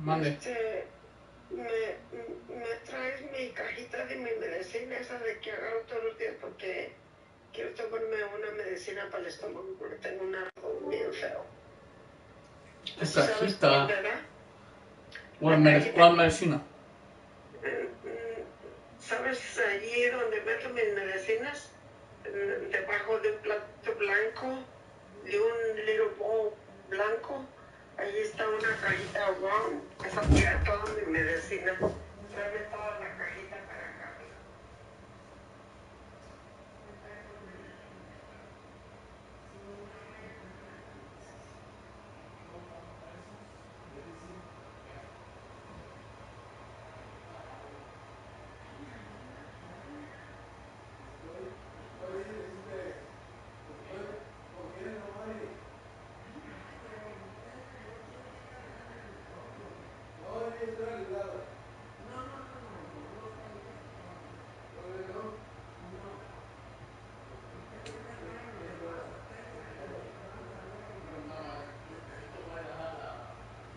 Mande. Me traes mi cajita de mi medicina, esa de que agarro todos los días porque quiero tomarme una medicina para el estómago porque tengo un ardor bien feo. Tu ¿Sabes cajita. cuál, verdad? ¿Cuál medicina? ¿Sabes allí donde meto mis medicinas? Debajo de un plato blanco, de un little bowl blanco, ahí está una cajita round, esa tiene toda mi medicina. Trae toda la cajita para acá.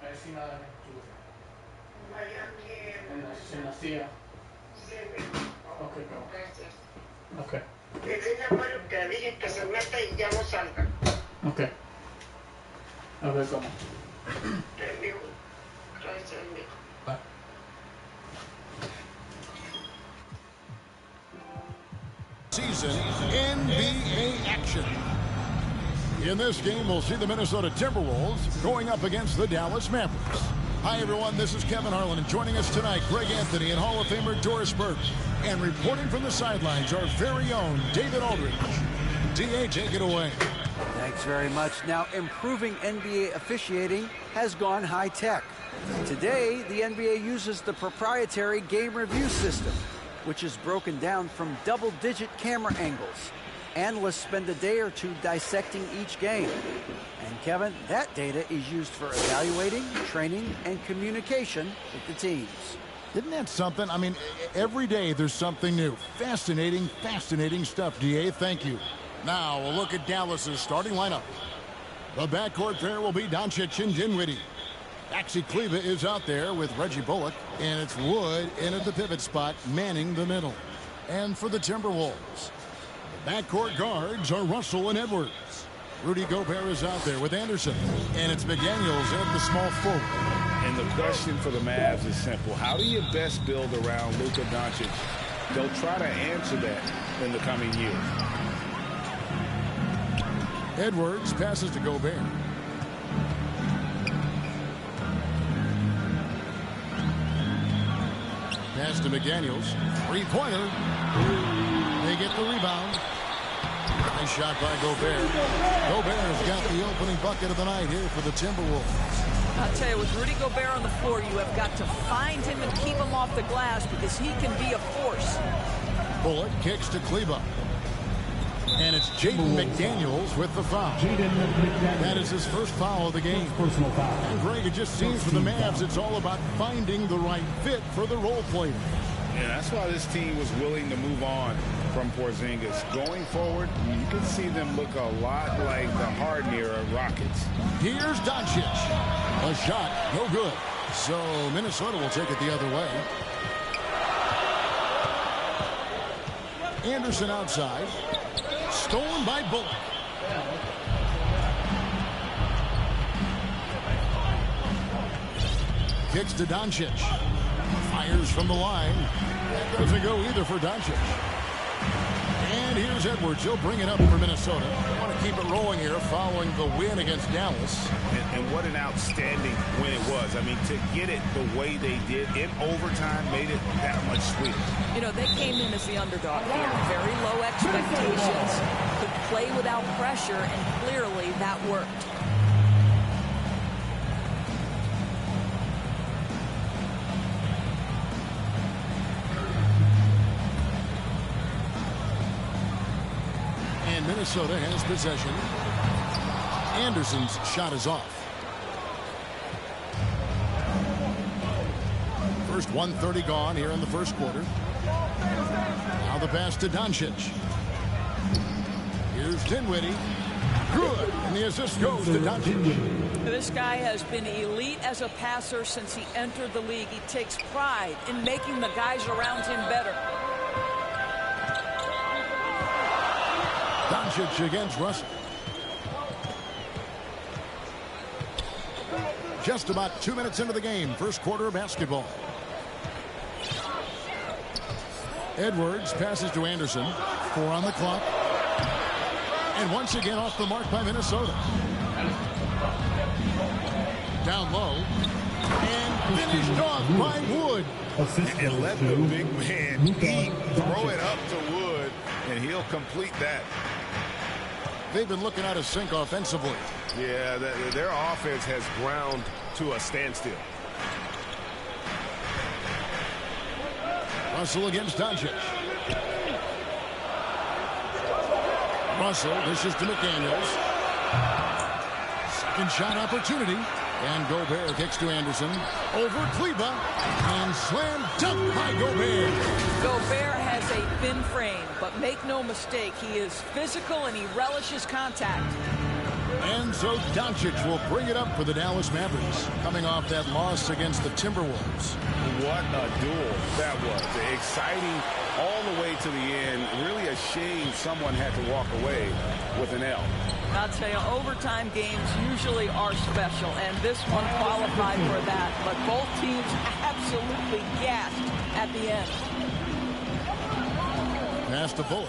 Medicina de Allá que... en la CIA. Sí, Ok, cabrón. gracias. Ok. Dile a Mario que dije que se meta y ya no salga. Ok. A ver cómo. Amigo. Gracias, amigo. Bye. Season NBA action. In this game, we'll see the Minnesota Timberwolves going up against the Dallas Mavericks. Hi, everyone. This is Kevin Harlan, and joining us tonight, Greg Anthony and Hall of Famer Doris Burke. And reporting from the sidelines, our very own David Aldridge. D.A., take it away. Thanks very much. Now, improving NBA officiating has gone high-tech. Today, the NBA uses the proprietary game review system, which is broken down from double-digit camera angles. Analysts spend a day or two dissecting each game. And, Kevin, that data is used for evaluating, training, and communication with the teams. Isn't that something? I mean, every day there's something new. Fascinating, fascinating stuff, D.A. Thank you. Now, we'll look at Dallas's starting lineup. The backcourt pair will be Doncic and Dinwiddie. Maxi Kleber is out there with Reggie Bullock, and it's Wood in at the pivot spot, manning the middle. And for the Timberwolves, the backcourt guards are Russell and Edwards. Rudy Gobert is out there with Anderson, and it's McDaniels at the small forward. And the question for the Mavs is simple. How do you best build around Luka Doncic? They'll try to answer that in the coming years. Edwards passes to Gobert. Pass to McDaniels. Three-pointer. They get the rebound. Nice shot by Gobert. Gobert has got the opening bucket of the night here for the Timberwolves. I'll tell you, with Rudy Gobert on the floor, you have got to find him and keep him off the glass because he can be a force. Bullock kicks to Kleber. And it's Jaden McDaniels with the foul. That is his first foul of the game. And Greg, it just seems for the Mavs, it's all about finding the right fit for the role player. Yeah, that's why this team was willing to move on from Porzingis. Going forward, you can see them look a lot like the Harden era Rockets. Here's Doncic. A shot, no good. So Minnesota will take it the other way. Anderson outside. Stolen by Bullock. Kicks to Doncic. Fires from the line. That doesn't go either for Doncic. And here's Edwards. He'll bring it up for Minnesota. They want to keep it rolling here following the win against Dallas. And what an outstanding win it was. I mean, to get it the way they did in overtime made it that much sweeter. You know, they came in as the underdog here. Very low expectations. Could play without pressure, and clearly that worked. And Minnesota has possession. Anderson's shot is off. First 1:30 gone here in the first quarter. Now the pass to Doncic. Here's Dinwiddie. Good. And the assist goes to Doncic. This guy has been elite as a passer since he entered the league. He takes pride in making the guys around him better. Doncic against Russell. Just about 2 minutes into the game, first quarter of basketball. Edwards passes to Anderson. 4 on the clock. And once again off the mark by Minnesota. Down low. And finished off by Wood. And let the big man eat. Throw it up to Wood, and he'll complete that. They've been looking out of sync offensively. Yeah, their offense has ground to a standstill. Russell against Doncic. Russell dishes to McDaniels. Second shot opportunity. And Gobert kicks to Anderson. Over Kleber. And slam dunk by Gobert. Gobert has a thin frame, but make no mistake, he is physical and he relishes contact. And so Doncic will bring it up for the Dallas Mavericks, coming off that loss against the Timberwolves. What a duel that was. Exciting all the way to the end. Really a shame someone had to walk away with an L. I'll tell you, overtime games usually are special, and this one qualified for that. But both teams absolutely gassed at the end. Pass to Bullock.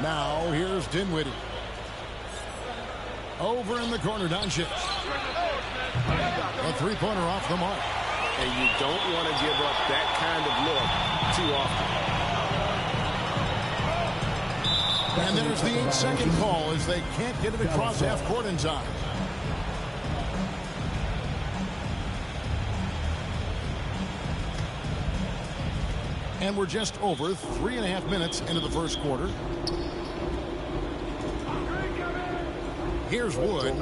Now here's Dinwiddie. Over in the corner, Doncic. A three-pointer off the mark. And you don't want to give up that kind of look too often. And there's the 8-second call as they can't get it across half court in time. And we're just over 3.5 minutes into the first quarter. Here's Wood.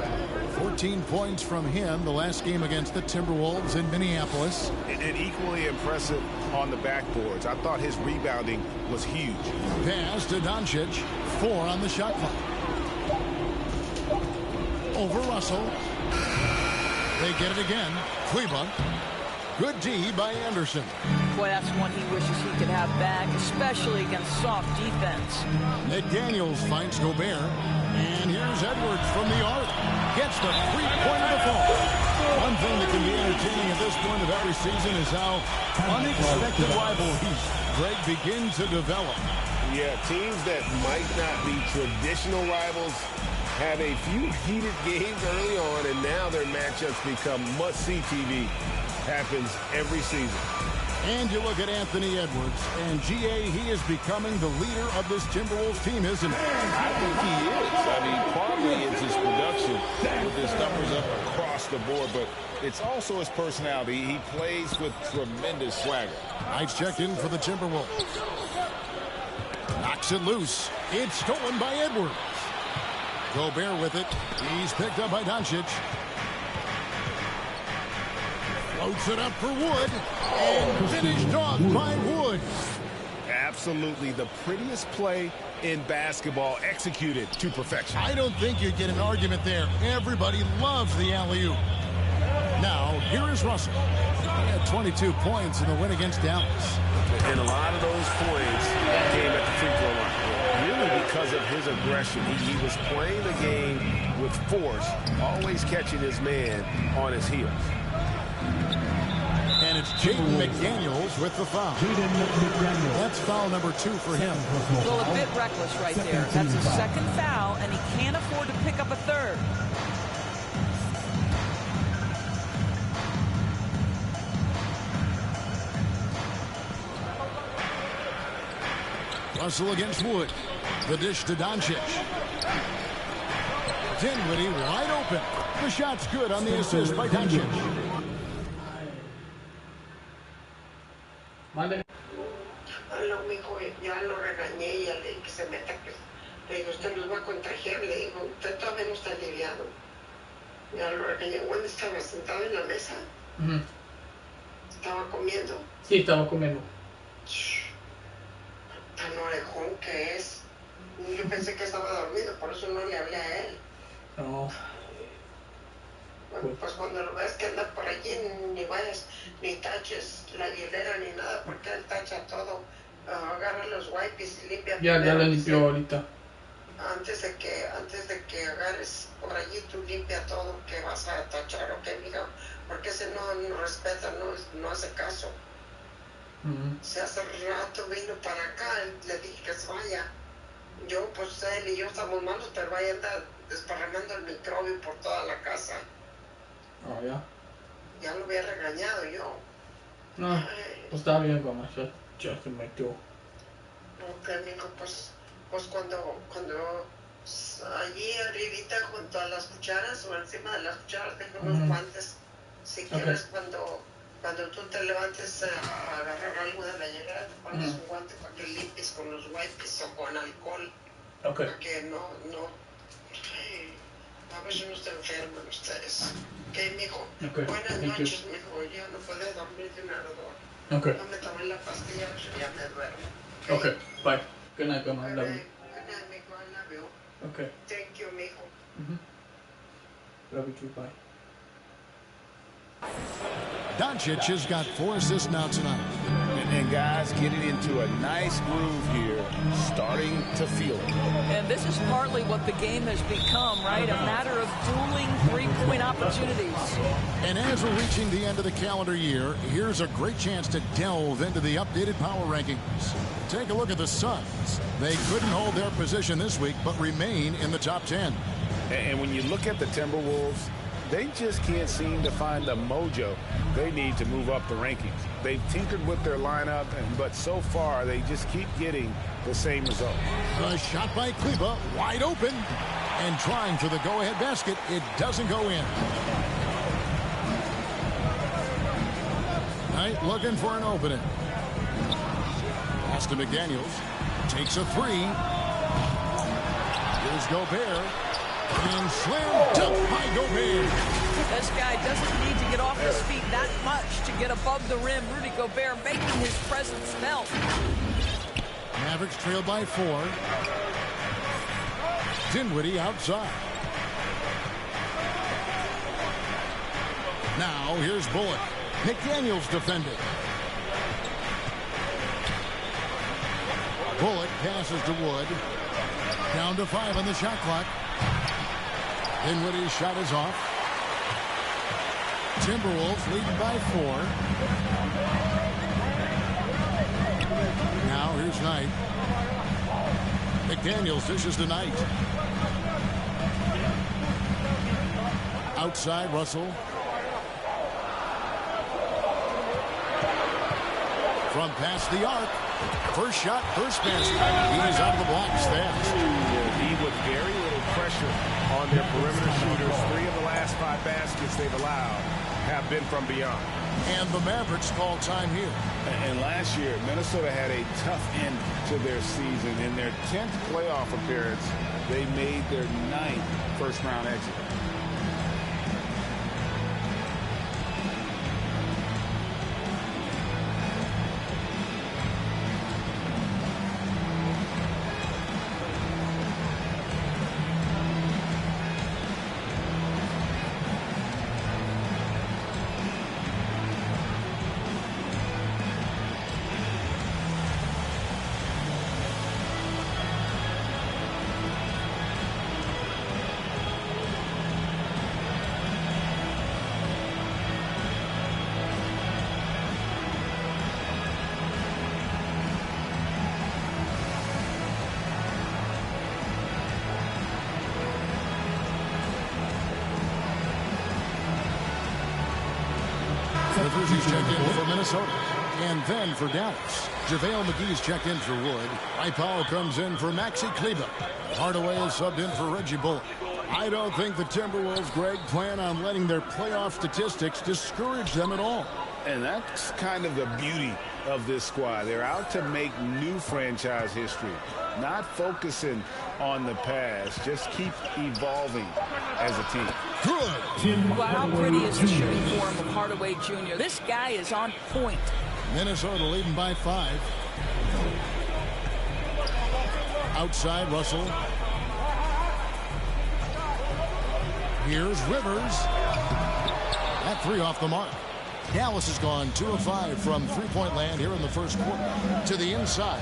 14 points from him the last game against the Timberwolves in Minneapolis. And equally impressive on the backboards. I thought his rebounding was huge. Pass to Doncic. 4 on the shot clock. Over Russell. They get it again. Kleber. Good D by Anderson. Boy, that's one he wishes he could have back, especially against soft defense. McDaniels finds Gobert. And here's Edwards from the arc. Gets the three-point of the fall. One thing that can be entertaining at this point of every season is how unexpected rivalries, Greg, begin to develop. Yeah, teams that might not be traditional rivals have a few heated games early on, and now their matchups become must-see TV. Happens every season. And you look at Anthony Edwards, and G.A., he is becoming the leader of this Timberwolves team, isn't he? I think he is. I mean, partly it's his production with his numbers up across the board, but it's also his personality. He plays with tremendous swagger. Knights checked in for the Timberwolves. Knocks it loose. It's stolen by Edwards. Gobert with it. He's picked up by Doncic. Floats it up for Wood. And finished off by Wood. Absolutely the prettiest play in basketball, executed to perfection. I don't think you'd get an argument there. Everybody loves the alley-oop. Now, here is Russell. He had 22 points in the win against Dallas. And a lot of those points came at the free throw line. Really because of his aggression. He was playing the game with force, always catching his man on his heels. And it's Jaden McDaniels with the foul. That's foul number 2 for him. Well, a bit reckless right there. That's a second foul, and he can't afford to pick up a third. Russell against Wood. The dish to Doncic. Dinwiddie wide open. The shot's good on the assist by Doncic. Mande. Lo mijo, ya lo regañé y ya le dije que se meta, pues. Le digo, usted nos va a contagiar. Le digo, usted todavía no está aliviado. Ya lo regañé. ¿Dónde estaba? ¿Sentado en la mesa? ¿Estaba comiendo? Sí, estaba comiendo. Tan orejón que es. Yo pensé que estaba dormido, por eso no le hablé a él. No. Bueno, pues cuando lo ves que anda por allí, ni vayas, ni taches la hielera ni nada, porque él tacha todo. Agarra los wipes y limpia. Ya primero, le limpió dice, ahorita. Antes de que agarres por allí, tú limpia todo que vas a tachar, ¿ok, mijo? Porque ese no respeta, no hace caso. Si hace rato vino para acá, le dije que se vaya. Yo, pues él y yo estamos malos, pero ahí anda desparramando el microbio por toda la casa. Oh, ya. Ya lo había regañado yo. No, pues está bien, Gómez. Ya se metió. Ok, mijo, pues cuando allí arribita junto a las cucharas o encima de las cucharas tengo unos guantes. Si quieres, cuando tú te levantes a agarrar algo de la hielera, te pones un guante para que limpies con los wipes o con alcohol. Okay. Para que no. A veces no se enferman ustedes. Ok, mijo. Okay. Buenas noches, mijo. Yo no puedo dormir de un ardor. Okay. No me tomé la pastilla, pero ya me duermo. Okay. Bye. Good night, Gómez. Bye, Love you. Good night, mijo. I love you. Okay. Thank you, mijo. Love you too. Bye. Doncic has got 4 assists now tonight. And guys getting into a nice groove here, starting to feel it. And this is partly what the game has become, right? A matter of dueling three-point opportunities. And as we're reaching the end of the calendar year, here's a great chance to delve into the updated power rankings. Take a look at the Suns. They couldn't hold their position this week, but remain in the top 10. And when you look at the Timberwolves, they just can't seem to find the mojo they need to move up the rankings. They've tinkered with their lineup, but so far they just keep getting the same result. A shot by Kleber, wide open, and trying for the go-ahead basket. It doesn't go in. Knight looking for an opening. Pass to McDaniels. Takes a three. Here's Gobert. And slam dunk by Gobert. This guy doesn't need to get off his feet that much to get above the rim. Rudy Gobert making his presence felt. Mavericks trail by 4. Dinwiddie outside. Now here's Bullock. McDaniels defending. Bullock passes to Wood. Down to 5 on the shot clock. Dinwiddie's shot is off. Timberwolves leading by 4. Now here's Knight. McDaniels dishes to Knight. Outside Russell. From past the arc. First shot, first basket. He's out of the blocks fast. He with very little pressure on their perimeter shooters. 3 of the last 5 baskets they've allowed have been from beyond. And the Mavericks call time here. And last year, Minnesota had a tough end to their season. In their 10th playoff appearance, they made their 9th first-round exit. Rivers checked in for Minnesota. And then for Dallas, JaVale McGee's checked in for Wood. Powell comes in for Maxi Kleber. Hardaway is subbed in for Reggie Bullock. I don't think the Timberwolves, Greg, plan on letting their playoff statistics discourage them at all. And that's kind of the beauty of this squad. They're out to make new franchise history, not focusing on the past. Just keep evolving as a team. Good. Well, how pretty is the shooting form of Hardaway Jr.? This guy is on point. Minnesota leading by 5. Outside, Russell. Here's Rivers. That three off the mark. Dallas has gone 2 of 5 from three-point land here in the first quarter. To the inside.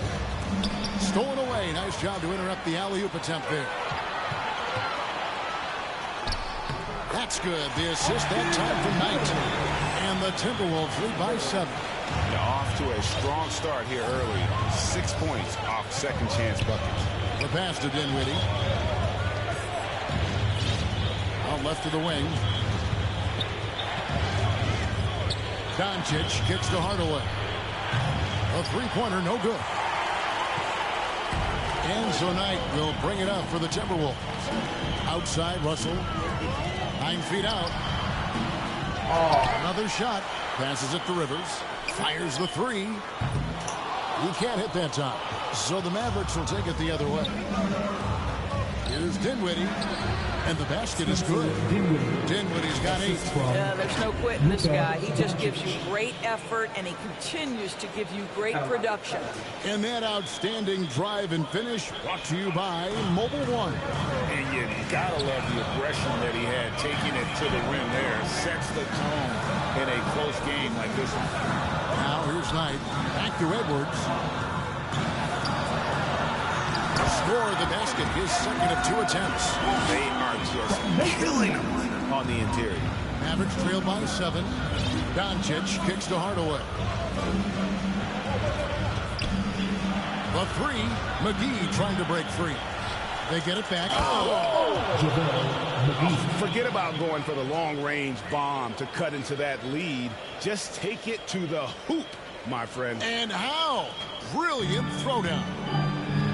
Stolen away. Nice job to interrupt the alley-oop attempt there. That's good. The assist that time from Knight. And the Timberwolves lead by 7. Off to a strong start here early. 6 points off second chance buckets. The pass to Dinwiddie. Out left to the wing. Doncic kicks to Hardaway. A three-pointer, no good. And so Knight will bring it up for the Timberwolves. Outside, Russell. 9 feet out. Another shot. Passes it to Rivers. Fires the three. He can't hit that time. So the Mavericks will take it the other way. Here's Dinwiddie. And the basket is good. Dinwiddie's got 8. There's no quitting this guy. He just gives you great effort, and he continues to give you great production. And that outstanding drive and finish brought to you by Mobile One. And you gotta love the aggression that he had, taking it to the rim there. Sets the tone in a close game like this one. Now here's Knight. Back to Edwards. Scored the basket, his second of 2 attempts. They are just killing him on the interior. Mavericks trail by 7. Doncic kicks to Hardaway. The three. McGee trying to break free. They get it back. Forget about going for the long-range bomb to cut into that lead. Just take it to the hoop, my friend. And how? Brilliant throwdown.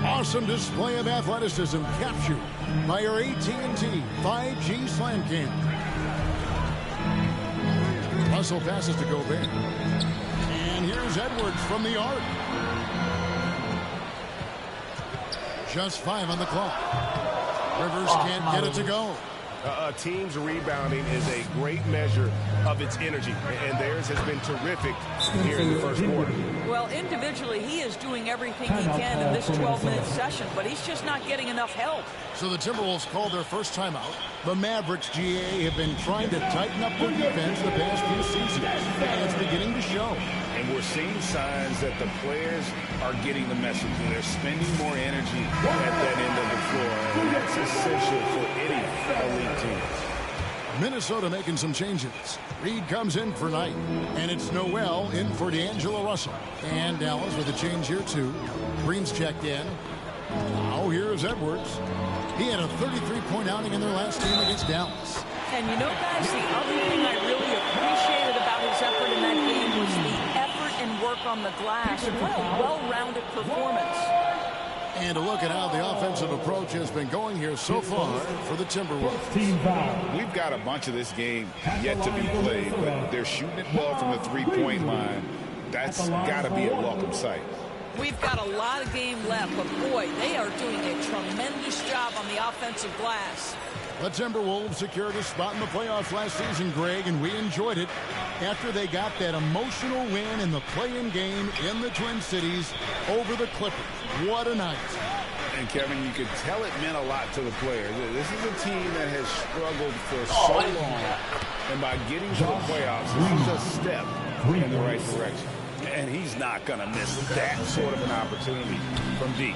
Awesome display of athleticism captured by your AT&T 5G Slam Cam. Russell passes to Gobert. And here's Edwards from the arc. Just 5 on the clock. Rivers can't get it to go. A team's rebounding is a great measure of its energy, and theirs has been terrific here in the first quarter. Well, individually, he is doing everything he can in this 12-minute session, but he's just not getting enough help. So the Timberwolves called their first timeout. The Mavericks, GA, have been trying to tighten up their defense the past few seasons, and it's beginning to show. And we're seeing signs that the players are getting the message. They're spending more energy at that end of the floor, and that's essential for any elite team. Minnesota making some changes. Reed comes in for Knight, and it's Noel in for D'Angelo Russell. And Dallas with a change here, too. Green's checked in. Now here's Edwards. He had a 33-point outing in their last game against Dallas. And you know, guys, the other thing I really appreciated about his effort in that game was the effort and work on the glass. What a well-rounded performance. And a look at how the offensive approach has been going here so far for the Timberwolves. We've got a bunch of this game yet to be played, but they're shooting it well from the three-point line. That's got to be a welcome sight. We've got a lot of game left, but boy, they are doing a tremendous job on the offensive glass. The Timberwolves secured a spot in the playoffs last season, Greg, and we enjoyed it after they got that emotional win in the play-in game in the Twin Cities over the Clippers. What a night. And, Kevin, you could tell it meant a lot to the players. This is a team that has struggled for so long, and by getting to the playoffs, this is a step in the right direction. And he's not going to miss that sort of an opportunity from deep.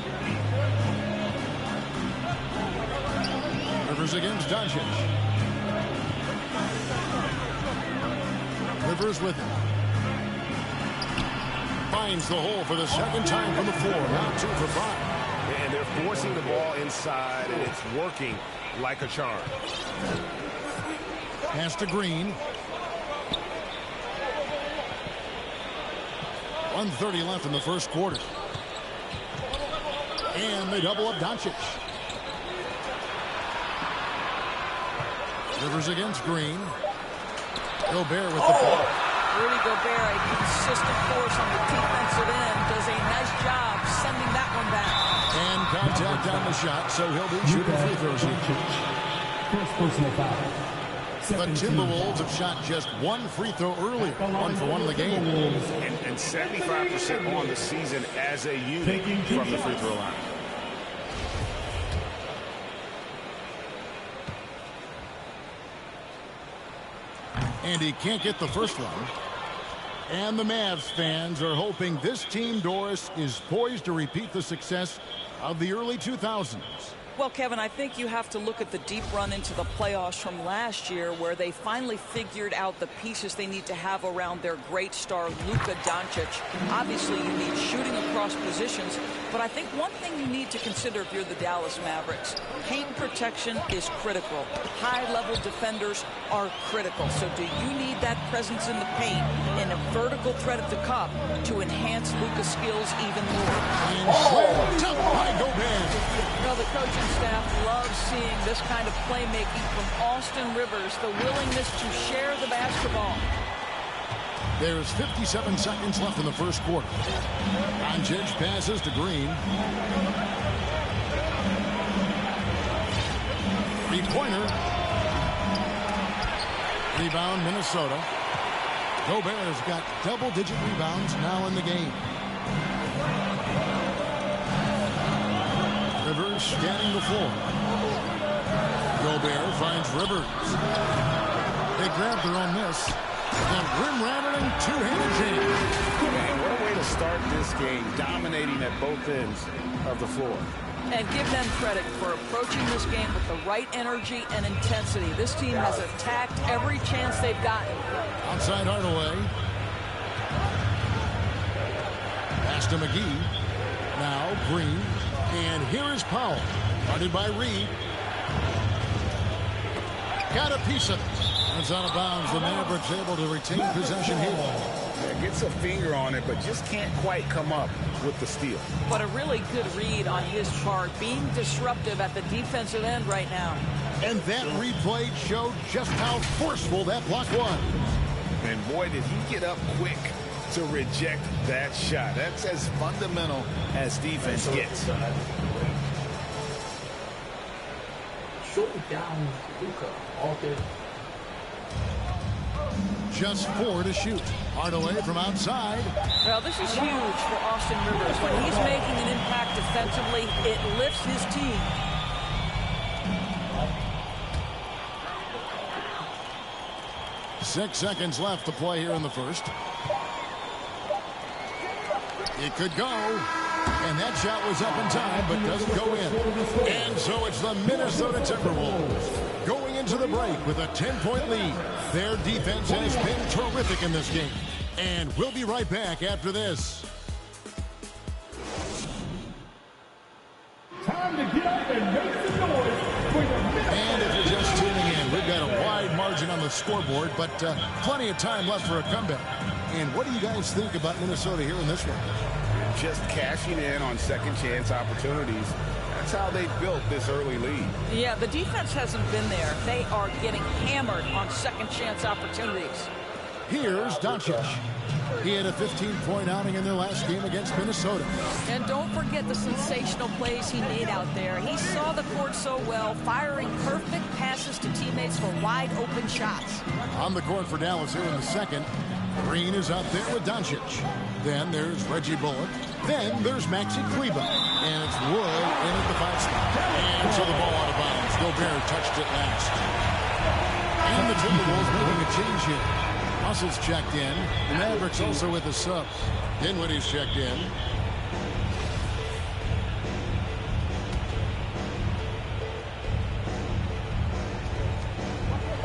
Rivers against Doncic. Rivers with him. Finds the hole for the second time from the floor. Now 2 for 5. And they're forcing the ball inside, and it's working like a charm. Pass to Green. 1:30 left in the first quarter. And they double up Doncic. Rivers against Green. Gobert with the ball. Rudy Gobert, a consistent force on the defensive end, does a nice job sending that one back. And contact on the shot, so he'll be shooting free throws here. First personal foul. The Timberwolves have shot just 1 free throw earlier, 1 for 1 in the game. And 75% on the season as a unit from the free throw line. And he can't get the first one. And the Mavs fans are hoping this team, Doris, is poised to repeat the success of the early 2000s. Well, Kevin, I think you have to look at the deep run into the playoffs from last year where they finally figured out the pieces they need to have around their great star, Luka Doncic. Obviously, you need shooting across positions, but I think one thing you need to consider if you're the Dallas Mavericks, paint protection is critical. High-level defenders are critical. So do you need that presence in the paint and a vertical threat at the cup to enhance Luka's skills even more? And slammed up by Gobert. Well, the coaching staff loves seeing this kind of playmaking from Austin Rivers, the willingness to share the basketball. There's 57 seconds left in the first quarter. Doncic passes to Green. Three-pointer. Rebound, Minnesota. Gobert's got double-digit rebounds now in the game. Rivers scanning the floor. Gobert finds Rivers. They grab their own miss. And rim-rattling two-handed jam. Man, what a way to start this game, dominating at both ends of the floor. And give them credit for approaching this game with the right energy and intensity. This team has attacked every chance they've gotten. Outside Hardaway. Pass to McGee. Now Green. And here is Powell. Guarded by Reed. Got a piece of it. It's out of bounds. The Mavericks able to retain possession here. Yeah, gets a finger on it, but just can't quite come up with the steal. But a really good read on his part, being disruptive at the defensive end right now. And that replay showed just how forceful that block was. And boy, did he get up quick to reject that shot. That's as fundamental as defense gets. Short down Luka all day. Just 4 to shoot. Hardaway from outside. Well, this is huge for Austin Rivers. When he's making an impact defensively, it lifts his team. Six seconds left to play here in the first. It could go. And that shot was up in time, but doesn't go in. And so it's the Minnesota Timberwolves going into the break with a 10-point lead. Their defense has been terrific in this game. And we'll be right back after this. Time to get up and make some noise for the Minnesota. And if you're just tuning in, we've got a wide margin on the scoreboard, but plenty of time left for a comeback. And what do you guys think about Minnesota here in this one? Just cashing in on second chance opportunities. That's how they built this early lead. Yeah, the defense hasn't been there. They are getting hammered on second chance opportunities. Here's Doncic. He had a 15-point outing in their last game against Minnesota. And don't forget the sensational plays he made out there. He saw the court so well, firing perfect passes to teammates for wide-open shots. On the court for Dallas here in the second. Green is out there with Doncic. Then there's Reggie Bullock. Then there's Maxi Kleber. And it's Wood in at the 5 spot. And so the ball out of bounds. Gobert touched it last. And the Timberwolves making a change here. Russell's checked in. The Mavericks also with a sub. Dinwiddie's checked in.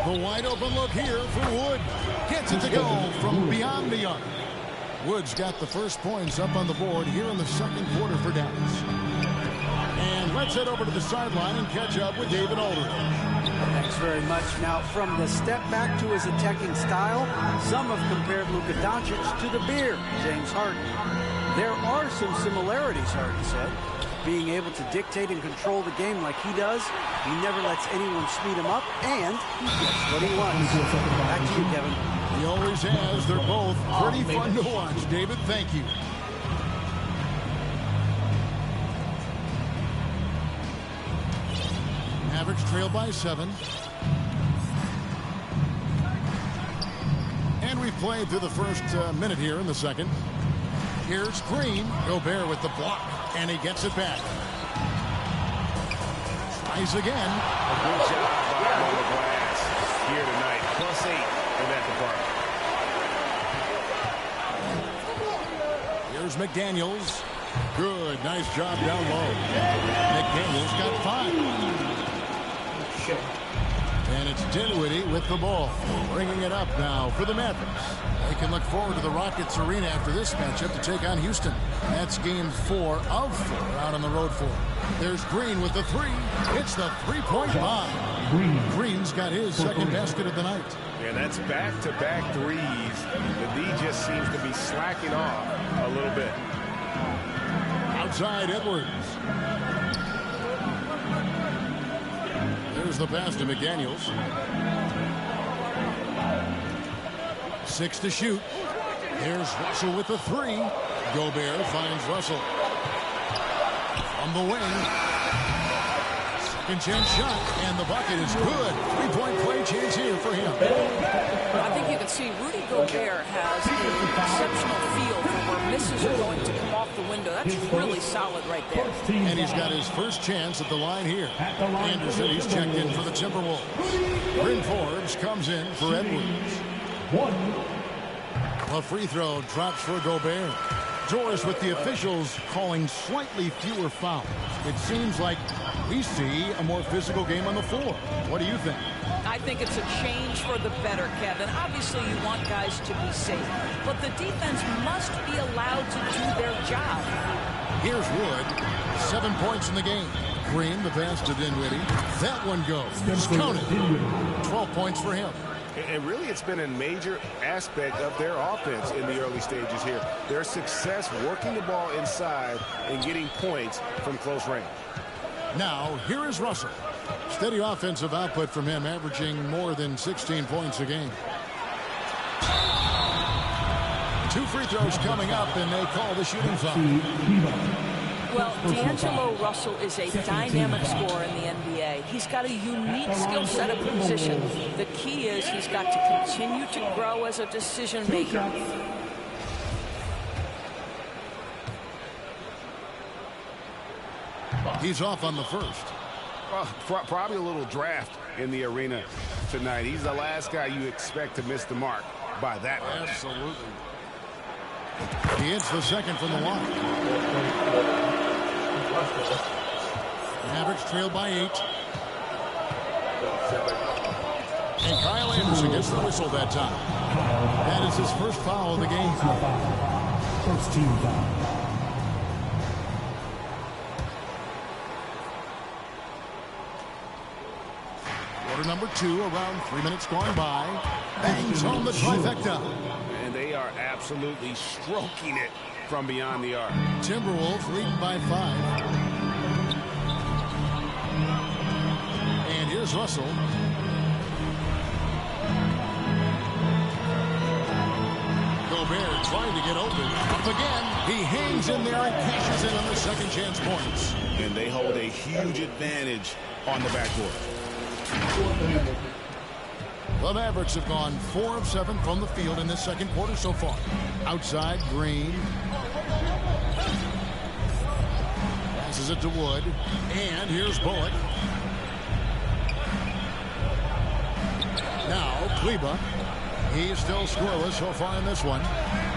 The wide open look here for Wood. Gets it to go from beyond the arc. Wood's got the first points up on the board here in the second quarter for Dallas. And let's head over to the sideline and catch up with David Aldridge. Thanks very much. Now, from the step back to his attacking style, some have compared Luka Doncic to the Bear, James Harden. There are some similarities, Harden said. Being able to dictate and control the game like he does, he never lets anyone speed him up, and he gets what he wants. Back to you, Kevin. He always has. They're both pretty fun to watch. David, thank you. Mavericks trail by 7. And we've played through the first minute here in the second. Here's Green. Gobert with the block. And he gets it back. Tries again. A good job by the glass here tonight. +8 for that McDaniels. Good. Nice job down low. McDaniels got 5. Shit. And it's Dinwiddie with the ball. Bringing it up now for the Mavericks. They can look forward to the Rockets Arena after this matchup to take on Houston. That's game 4 of 4 out on the road for. There's Green with the 3. It's the three-point bomb. Green's got his second basket of the night. And that's back-to-back threes. The D just seems to be slacking off a little bit. Outside Edwards. There's the pass to McDaniels. 6 to shoot. Here's Russell with the 3. Gobert finds Russell. On the wing. Second chance shot. And the bucket is good. 3-point play chance here for him. I think you can see Rudy Gobert has an exceptional feel for where misses are going to come off the window. That's really solid right there. And he's got his first chance at the line here. Anderson, he's checked in for the Timberwolves. Bryn Forbes comes in for Edwards. A free throw drops for Gobert. Doris with the officials calling slightly fewer fouls. It seems like we see a more physical game on the floor. What do you think? I think it's a change for the better, Kevin. Obviously, you want guys to be safe, but the defense must be allowed to do their job. Here's Wood. 7 points in the game. Green, the pass to Dinwiddie. That one goes. Counted. 12 points for him. And really, it's been a major aspect of their offense in the early stages here. Their success working the ball inside and getting points from close range. Now, here is Russell. Steady offensive output from him, averaging more than 16 points a game. 2 free throws coming up, and they call the shooting foul. Well, D'Angelo Russell is a dynamic scorer in the NBA. He's got a unique skill set of position. The key is he's got to continue to grow as a decision maker. He's off on the first. Probably a little draft in the arena tonight. He's the last guy you expect to miss the mark by that much. Absolutely. He hits the second from the line. Mavericks trail by 8. And Kyle Anderson gets the whistle that time. That is his first foul of the game. First team foul. Quarter number 2, around 3 minutes gone by. Bangs home the trifecta. And they are absolutely stroking it from beyond the arc. Timberwolves leading by 5. And here's Russell. Gobert trying to get open. Up again. He hangs in there and cashes in on the second chance points. And they hold a huge advantage on the backcourt. The Mavericks have gone 4 of 7 from the field in this second quarter so far. Outside, Green. Passes it to Wood. And here's Bullock. Now, Kleba. He's still scoreless so far in this one.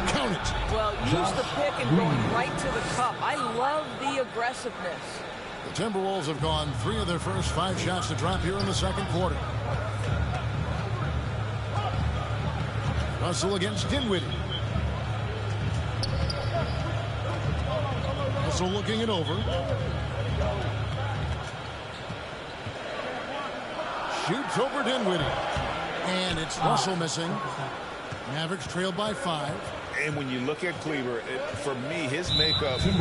Count it. Well, use the pick and going right to the cup. I love the aggressiveness. The Timberwolves have gone 3 of their first 5 shots to drop here in the second quarter. Russell against Dinwiddie. Russell looking it over. Shoots over Dinwiddie. And it's Russell missing. Mavericks trailed by 5. And when you look at Kleber, for me, his makeup leads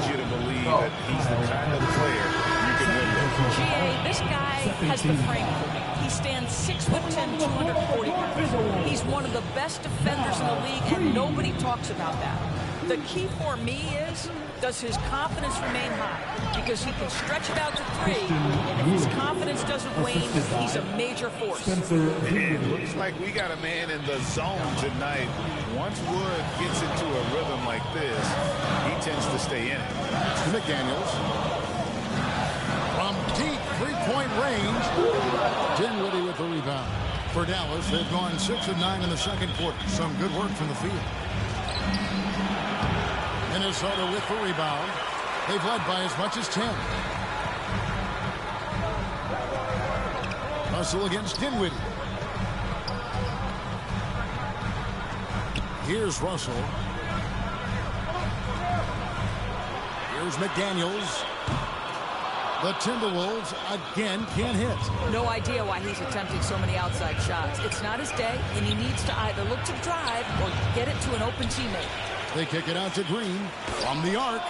you to believe that he's the kind of player you can win with. GA, this guy has the frame for me. He stands 6'10", 240 pounds. He's one of the best defenders in the league, and nobody talks about that. The key for me is, does his confidence remain high? Because he can stretch it out to 3, and if his confidence doesn't wane, he's a major force. It looks like we got a man in the zone tonight. Once Wood gets into a rhythm like this, he tends to stay in it. It's to McDaniels. From deep three-point range, Dinwiddie with the rebound. For Dallas, they've gone 6 of 9 in the second quarter. Some good work from the field. Minnesota with the rebound. They've led by as much as 10. Russell against Dinwiddie. Here's Russell. Here's McDaniels. The Timberwolves again can't hit. No idea why he's attempting so many outside shots. It's not his day, and he needs to either look to drive or get it to an open teammate. They kick it out to Green from the arc.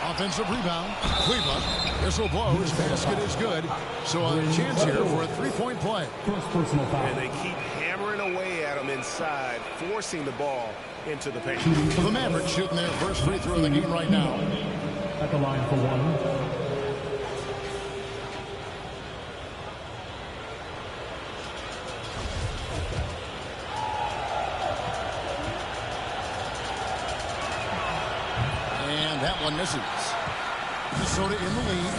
Offensive rebound. Kleber. Whistle blows. Basket is good. So a chance here for a three-point play. Personal foul. And they keep hammering away at him inside, forcing the ball into the paint. The Mavericks shooting their first free throw of the game right now. At the line for one. That one misses. Minnesota in the lead.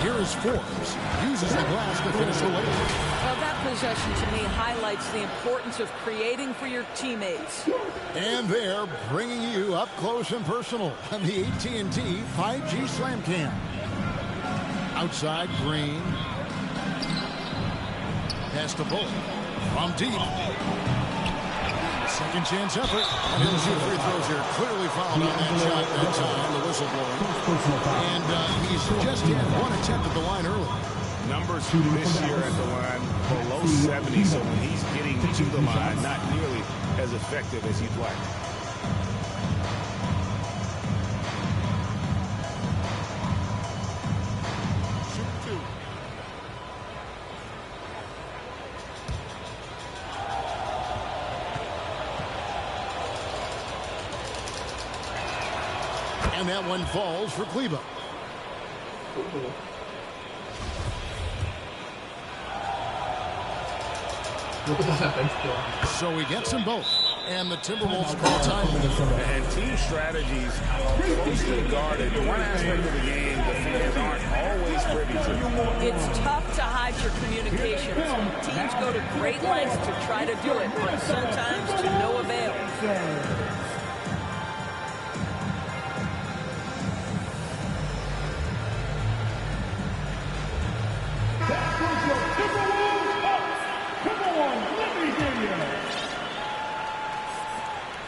Here is Forbes. Uses the glass to finish the lead. Well, that possession to me highlights the importance of creating for your teammates. And they're bringing you up close and personal on the AT&T 5G Slam Cam. Outside, Green. Pass to Bullock. From deep. Second chance effort. And he'll shoot free throws here. Clearly fouled on that shot that time, the whistle blowing. And he's just had one attempt at the line early. Numbers this year at the line below 70, so when he's getting to the line, not nearly as effective as he'd like. And that one falls for Kleber. So he gets them both. And the Timberwolves call time. And team strategies closely guarded. One aspect of the game the fans aren't always privy to. It's tough to hide your communications. Teams go to great lengths to try to do it, but sometimes to no avail.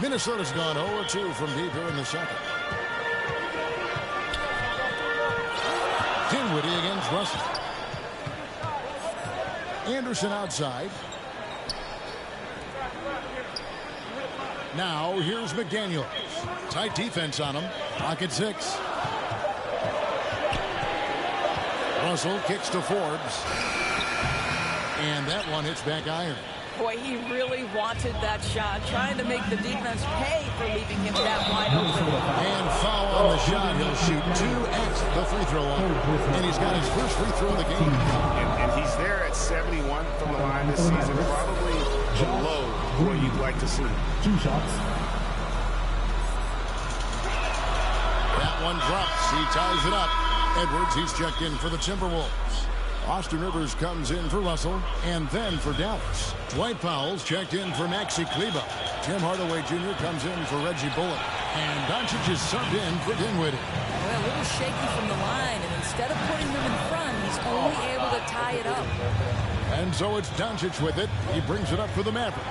Minnesota's gone 0-2 from deep here in the second. Dinwiddie against Russell. Anderson outside. Now here's McDaniels. Tight defense on him. Pocket 6. Russell kicks to Forbes. And that one hits back iron. Boy, he really wanted that shot, trying to make the defense pay for leaving him that wide open. And foul on the shot. He'll shoot 2x the free throw line. And he's got his first free throw of the game. And he's there at 71 from the line this season, probably below what you'd like to see. 2 shots. That one drops. He ties it up. Edwards, he's checked in for the Timberwolves. Austin Rivers comes in for Russell and then for Dallas. Dwight Powell's checked in for Maxi Kleber. Tim Hardaway Jr. comes in for Reggie Bullock. And Doncic is subbed in for Dinwiddie. Well, a little shaky from the line, and instead of putting them in front, he's only able to tie it up. And so it's Doncic with it. He brings it up for the Mavericks.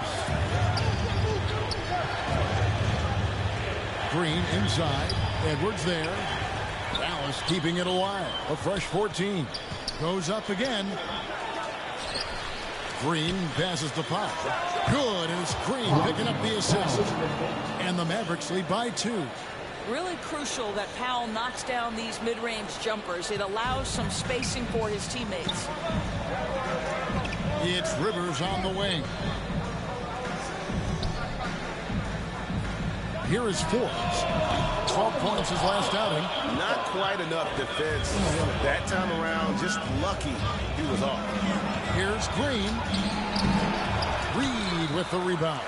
Green inside. Edwards there. Dallas keeping it alive. A fresh 14. Goes up again. Green passes to Pop. Good, and it's Green picking up the assist. And the Mavericks lead by 2. Really crucial that Powell knocks down these mid-range jumpers. It allows some spacing for his teammates. It's Rivers on the wing. Here is Forbes. 12 points his last outing. Not quite enough defense that time around. Just lucky he was off. Here's Green. Reed with the rebound.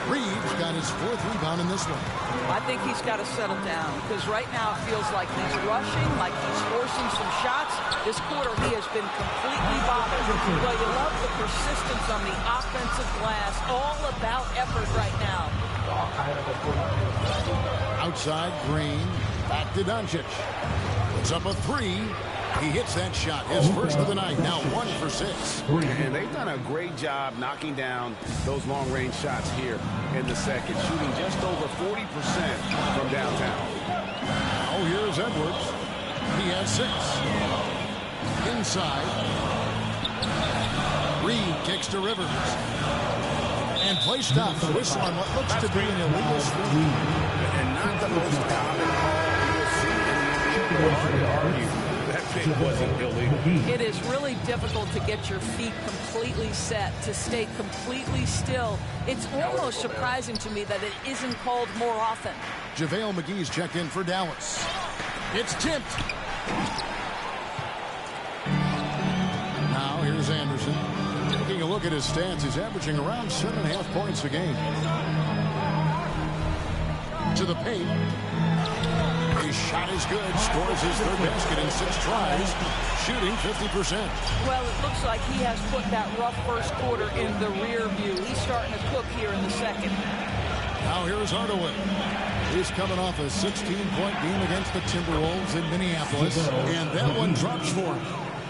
Reed's got his 4th rebound in this one. I think he's got to settle down, because right now it feels like he's rushing, like he's forcing some shots. This quarter he has been completely bothered. Well, you love the persistence on the offensive glass. All about effort right now. Outside, Green. Back to Doncic. Puts up a three. He hits that shot. His first of the night. Now 1 for 6. And they've done a great job knocking down those long-range shots here in the second, shooting just over 40% from downtown. Oh, here's Edwards. He has 6. Inside. Reed kicks to Rivers. And play stops. Whistle on what looks to be an illegal screen. And not the most common call you'll see in the NBA. Hard to argue that pick wasn't illegal. It is really difficult to get your feet completely set, to stay completely still. It's almost surprising to me that it isn't called more often. JaVale McGee's checked in for Dallas. It's tipped. Now here's Anderson. Taking a look at his stats, he's averaging around 7.5 points a game. To the paint. His shot is good. Scores his third basket in 6 tries. Shooting 50%. Well, it looks like he has put that rough first quarter in the rear view. He's starting to cook here in the second. Now here's Hardaway. He's coming off a 16-point game against the Timberwolves in Minneapolis. And that one drops for him.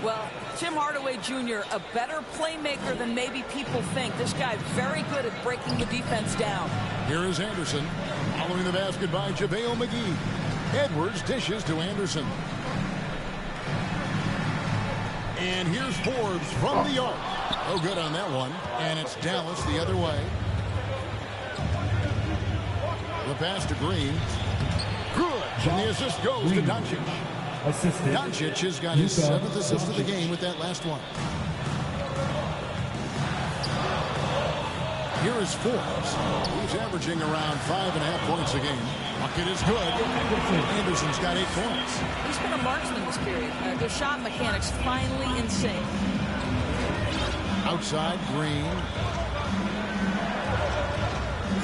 Well, Tim Hardaway Jr., a better playmaker than maybe people think. This guy very good at breaking the defense down. Here is Anderson. Following the basket by JaVale McGee. Edwards dishes to Anderson. And here's Forbes from the arc. Oh, good on that one. And it's Dallas the other way. The pass to Green. Good. And the assist goes to Doncic. Doncic has got his 7th assist of the game with that last one. Here is Forbes. He's averaging around 5.5 points a game. Bucket is good. Anderson's got 8 points. He's been a marksman this period. The shot mechanics finally in sync. Outside, Green.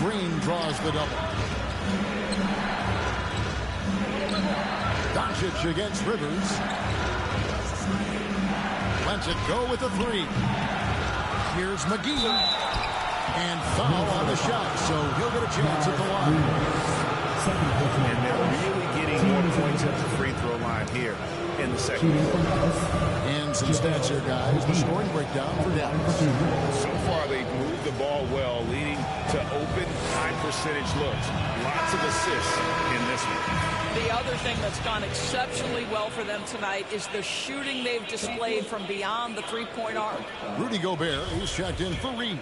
Green draws the double. Doncic against Rivers. Lets it go with a 3. Here's McGee. And foul on the shot, so he'll get a chance at the line. And they're really getting more points at the free throw line here in the second quarter. And some stats here, guys. The scoring breakdown for Dallas. So far, they've moved the ball well, leading to open, high-percentage looks. Lots of assists in this one. The other thing that's gone exceptionally well for them tonight is the shooting they've displayed from beyond the three-point arc. Rudy Gobert, he's checked in for Reed.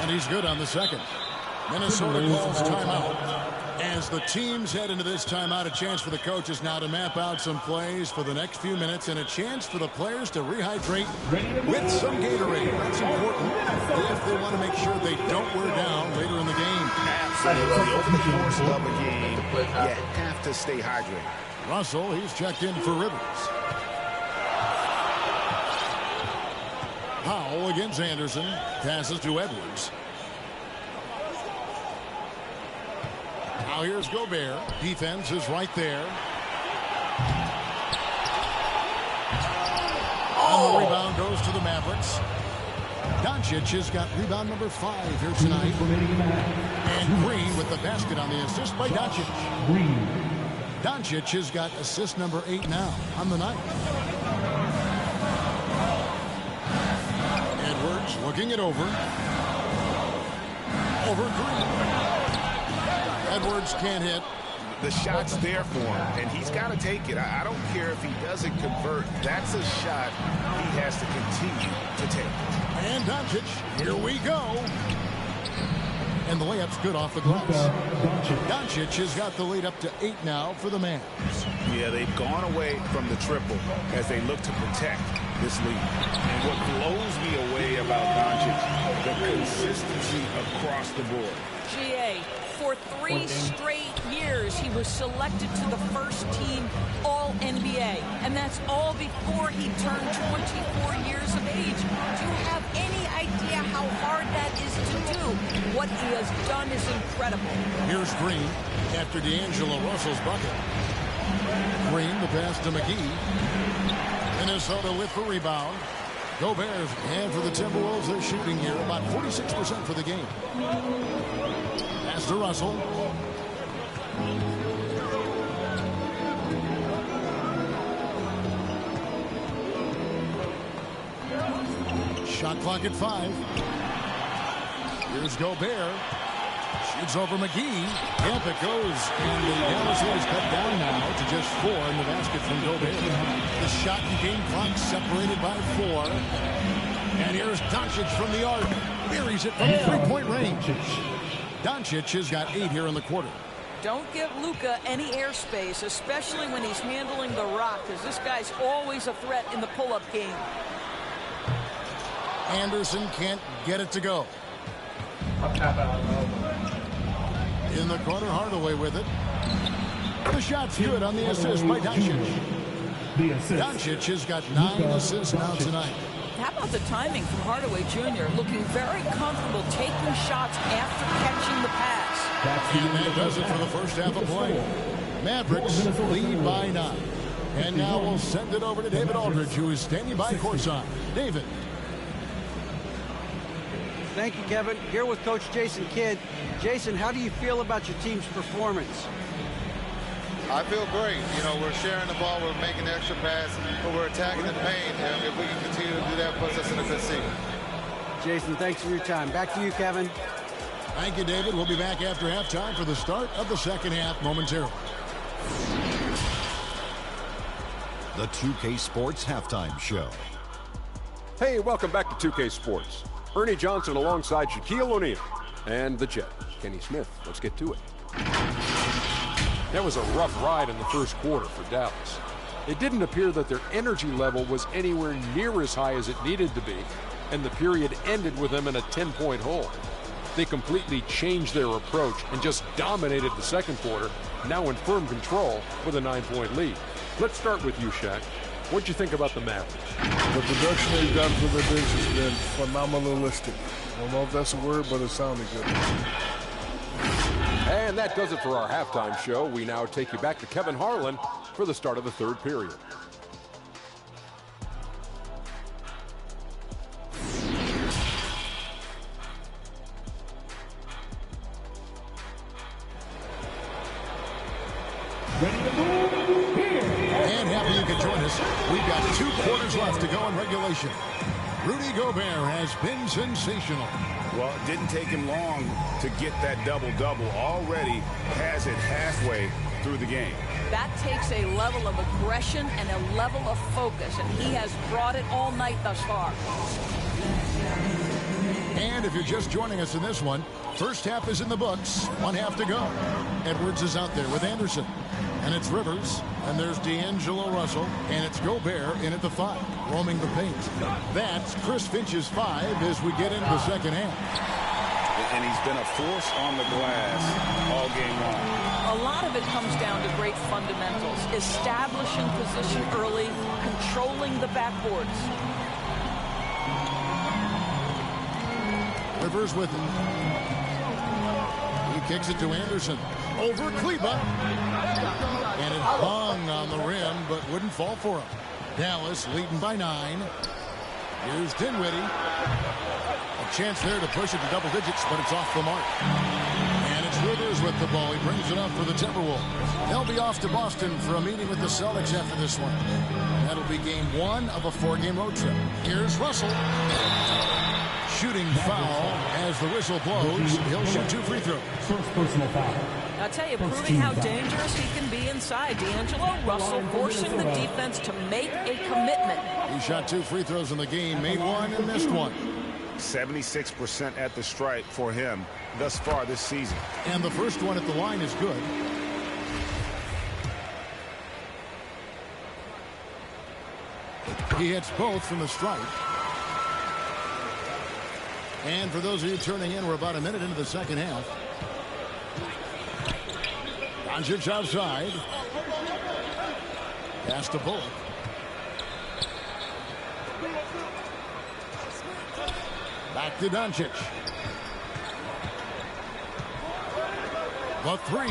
And he's good on the second. Minnesota calls timeout. As the teams head into this timeout, a chance for the coaches now to map out some plays for the next few minutes and a chance for the players to rehydrate with some Gatorade. That's important if they want to make sure they don't wear down later in the game. Absolutely. Over the course of a game, you have to stay hydrated. Russell, he's checked in for Rivers. Powell against Anderson. Passes to Edwards. Now here's Gobert. Defense is right there. And the rebound goes to the Mavericks. Doncic has got rebound number 5 here tonight. And Green with the basket on the assist by Doncic. Doncic has got assist number 8 now on the night. Edwards looking it over. Over Green. Edwards can't hit. The shot's there for him, and he's got to take it. I don't care if he doesn't convert. That's a shot he has to continue to take. And Doncic, here we go. And the layup's good off the glass. Doncic has got the lead up to 8 now for the Mavs. Yeah, they've gone away from the triple as they look to protect this lead. And what blows me away about Doncic, the consistency across the board. GA, for 3 straight years, he was selected to the first team All-NBA. And that's all before he turned 24 years of age. Do you have any idea how hard that is to do? What he has done is incredible. Here's Green after D'Angelo Russell's bucket. Green, the pass to McGee. Minnesota with the rebound. Gobert, and for the Timberwolves, they're shooting here about 46% for the game. Pass to Russell. Shot clock at 5. Here's Gobert. Shoots over McGee. Up it goes. And the Dallas lead is cut down now to just 4 in the basket from Gobert. The shot and game clock separated by 4. And here's Doncic from the arc. Buries it from 3-point range. Doncic has got 8 here in the quarter. Don't give Luka any airspace, especially when he's handling the rock, because this guy's always a threat in the pull-up game. Anderson can't get it to go. In the corner, Hardaway with it. The shot's good on the assist by Doncic. Doncic has got 9 assists now tonight. How about the timing from Hardaway Jr. looking very comfortable taking shots after catching the pass. And that does it for the first half of play. Mavericks lead by 9. And now we'll send it over to David Aldridge, who is standing by courtside. David. Thank you, Kevin. Here with Coach Jason Kidd. Jason, how do you feel about your team's performance? I feel great. You know, we're sharing the ball, we're making the extra pass, but we're attacking the paint. And if we can continue to do that, it puts us in a good seat. Jason, thanks for your time. Back to you, Kevin. Thank you, David. We'll be back after halftime for the start of the second half momentarily. The 2K Sports Halftime Show. Hey, welcome back to 2K Sports. Ernie Johnson alongside Shaquille O'Neal and the Jet, Kenny Smith. Let's get to it. That was a rough ride in the first quarter for Dallas. It didn't appear that their energy level was anywhere near as high as it needed to be, and the period ended with them in a 10-point hole. They completely changed their approach and just dominated the second quarter, now in firm control with a 9-point lead. Let's start with you, Shaq. What'd you think about the Mavericks? The production they've done for the bench has been phenomenalistic. I don't know if that's a word, but it sounded good. And that does it for our halftime show. We now take you back to Kevin Harlan for the start of the third period. And happy you could join us. We've got 2 quarters left to go in regulation. Rudy Gobert has been sensational. Well, it didn't take him long to get that double-double. Already has it halfway through the game. That takes a level of aggression and a level of focus, and he has brought it all night thus far. And if you're just joining us in this one, first half is in the books. 1 half to go. Edwards is out there with Anderson. And it's Rivers. And there's D'Angelo Russell. And it's Gobert in at the 5, roaming the paint. That's Chris Finch's 5 as we get into the second half. And he's been a force on the glass all game long. A lot of it comes down to great fundamentals. Establishing position early, controlling the backboards. Rivers with it. He kicks it to Anderson. Over Kleba. And it hung on the rim, but wouldn't fall for him. Dallas leading by 9. Here's Dinwiddie. A chance there to push it to double digits, but it's off the mark. And it's Rivers with the ball. He brings it up for the Timberwolves. They'll be off to Boston for a meeting with the Celtics after this one. That'll be game 1 of a 4-game road trip. Here's Russell. Shooting foul as the whistle blows. He'll shoot 2 free throws. First personal foul. I'll tell you, proving how dangerous he can be inside. D'Angelo Russell forcing the defense to make a commitment. He shot 2 free throws in the game, made 1 and missed 1. 76% at the stripe for him thus far this season. And the first one at the line is good. He hits both from the stripe. And for those of you turning in, we're about a minute into the second half. Doncic outside. Pass to Bullock. Back to Doncic. The 3.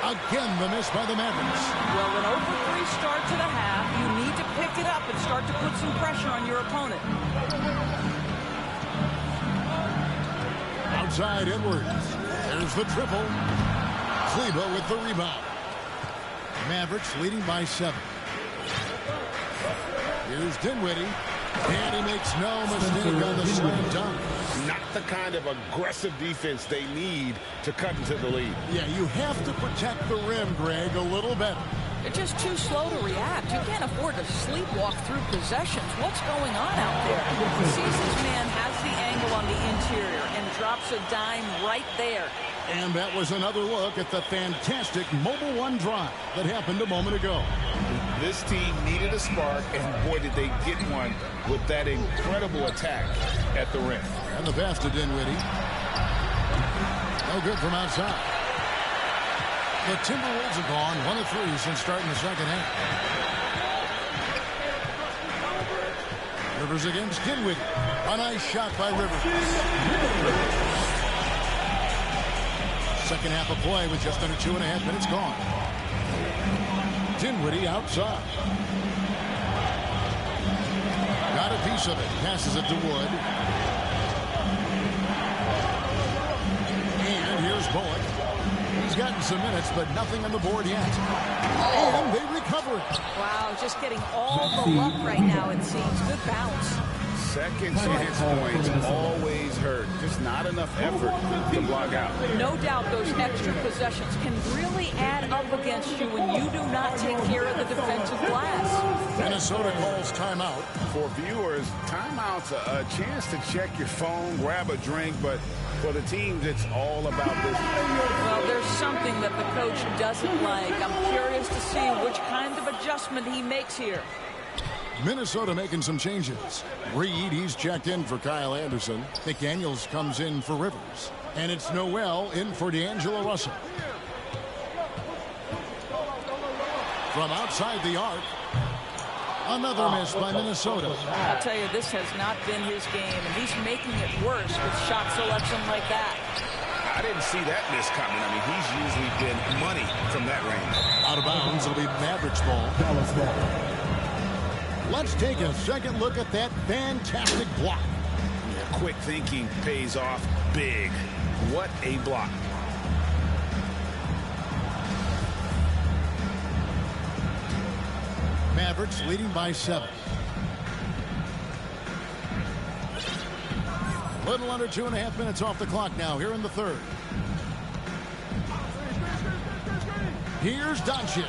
Again, the miss by the Mavericks. Well, an over 3 start to the half. start to put some pressure on your opponent. Outside Edwards. There's the triple. Kleber with the rebound. Mavericks leading by 7. Here's Dinwiddie. And he makes no mistake on the slam dunk. Not the kind of aggressive defense they need to cut into the lead. Yeah, you have to protect the rim, Greg, a little better. They're just too slow to react. You can't afford to sleepwalk through possessions. What's going on out there? Sees his man has the angle on the interior and drops a dime right there. And that was another look at the fantastic Mobile One drive that happened a moment ago. This team needed a spark, and boy, did they get one with that incredible attack at the rim. And the pass to Dinwiddie. No good from outside. The Timberwolves have gone 1 of 3 since starting the second half. Rivers against Dinwiddie. A nice shot by Rivers. Second half of play with just under 2.5 minutes gone. Dinwiddie outside. Got a piece of it. Passes it to Wood. And here's Bullock. He's gotten some minutes, but nothing on the board yet. And they recover it. Wow, just getting all the luck right now, it seems. Good bounce. Second chance points always hurt. Just not enough effort to block out. No doubt those extra possessions can really add up against you when you do not take care of the defensive glass. Minnesota calls timeout. For viewers, timeout's a chance to check your phone, grab a drink, but for the teams, it's all about this. Well, there's something that the coach doesn't like. I'm curious to see which kind of adjustment he makes here. Minnesota making some changes. Reed, he's checked in for Kyle Anderson. McDaniels comes in for Rivers. And it's Noel in for D'Angelo Russell. From outside the arc, another miss by Minnesota. I'll tell you, this has not been his game, and he's making it worse with shot selection like that. I didn't see that miss coming. I mean, he's usually been money from that range. Out of bounds, it'll be Mavericks ball. Dallas ball. Let's take a second look at that fantastic block. Yeah, quick thinking pays off big. What a block. Mavericks leading by 7. Little under 2.5 minutes off the clock now here in the third. Here's Doncic.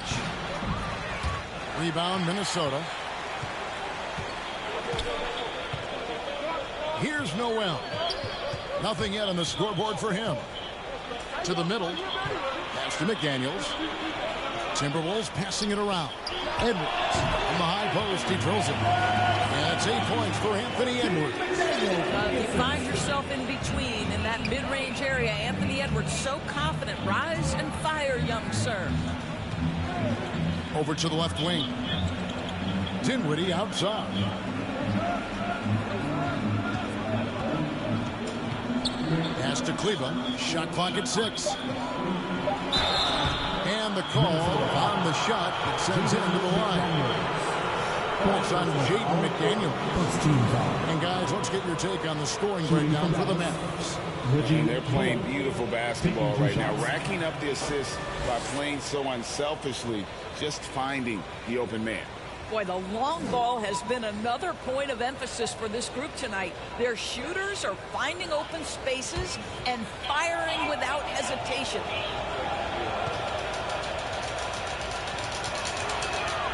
Rebound Minnesota. Here's Noel. Nothing yet on the scoreboard for him. To the middle. Pass to McDaniels. Timberwolves passing it around. Edwards on the high post. He drills it. And it's 8 points for Anthony Edwards. You find yourself in between in that mid-range area. Anthony Edwards so confident. Rise and fire, young sir. Over to the left wing. Dinwiddie outside. Pass to Kleber. Shot clock at 6. And the call on the shot that sends it into the line. It's on Jaden McDaniel. And guys, let's get your take on the scoring breakdown for the Mavericks. And they're playing beautiful basketball right now, racking up the assists by playing so unselfishly, just finding the open man. Boy, the long ball has been another point of emphasis for this group tonight. Their shooters are finding open spaces and firing without hesitation.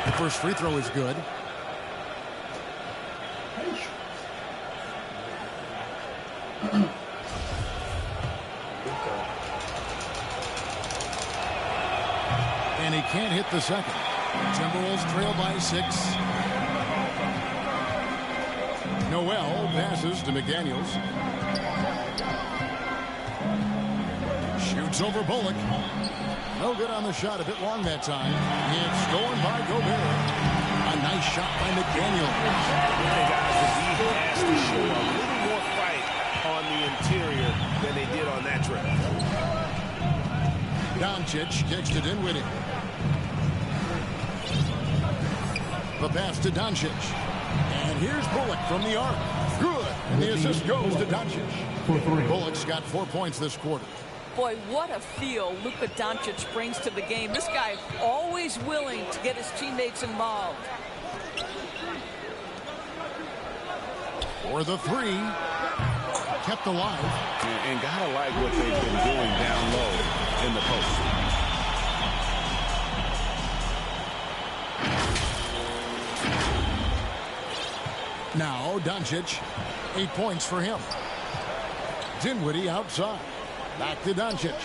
The first free throw is good. And he can't hit the second. Timberwolves trail by 6. Noel passes to McDaniels. Shoots over Bullock. No good on the shot. A bit long that time. It's stolen by Gobert. A nice shot by McDaniels. Hey guys, the D has to show a little more fight on the interior than they did on that trip. Doncic kicks to Dinwiddie. The pass to Doncic. And here's Bullock from the arc. Good. And the assist goes to Doncic. Bullock's got 4 points this quarter. Boy, what a feel Luka Doncic brings to the game. This guy always willing to get his teammates involved. For the three. Kept alive. And gotta like what they've been doing down low in the post. Now Doncic, 8 points for him. Dinwiddie outside. Back to Doncic.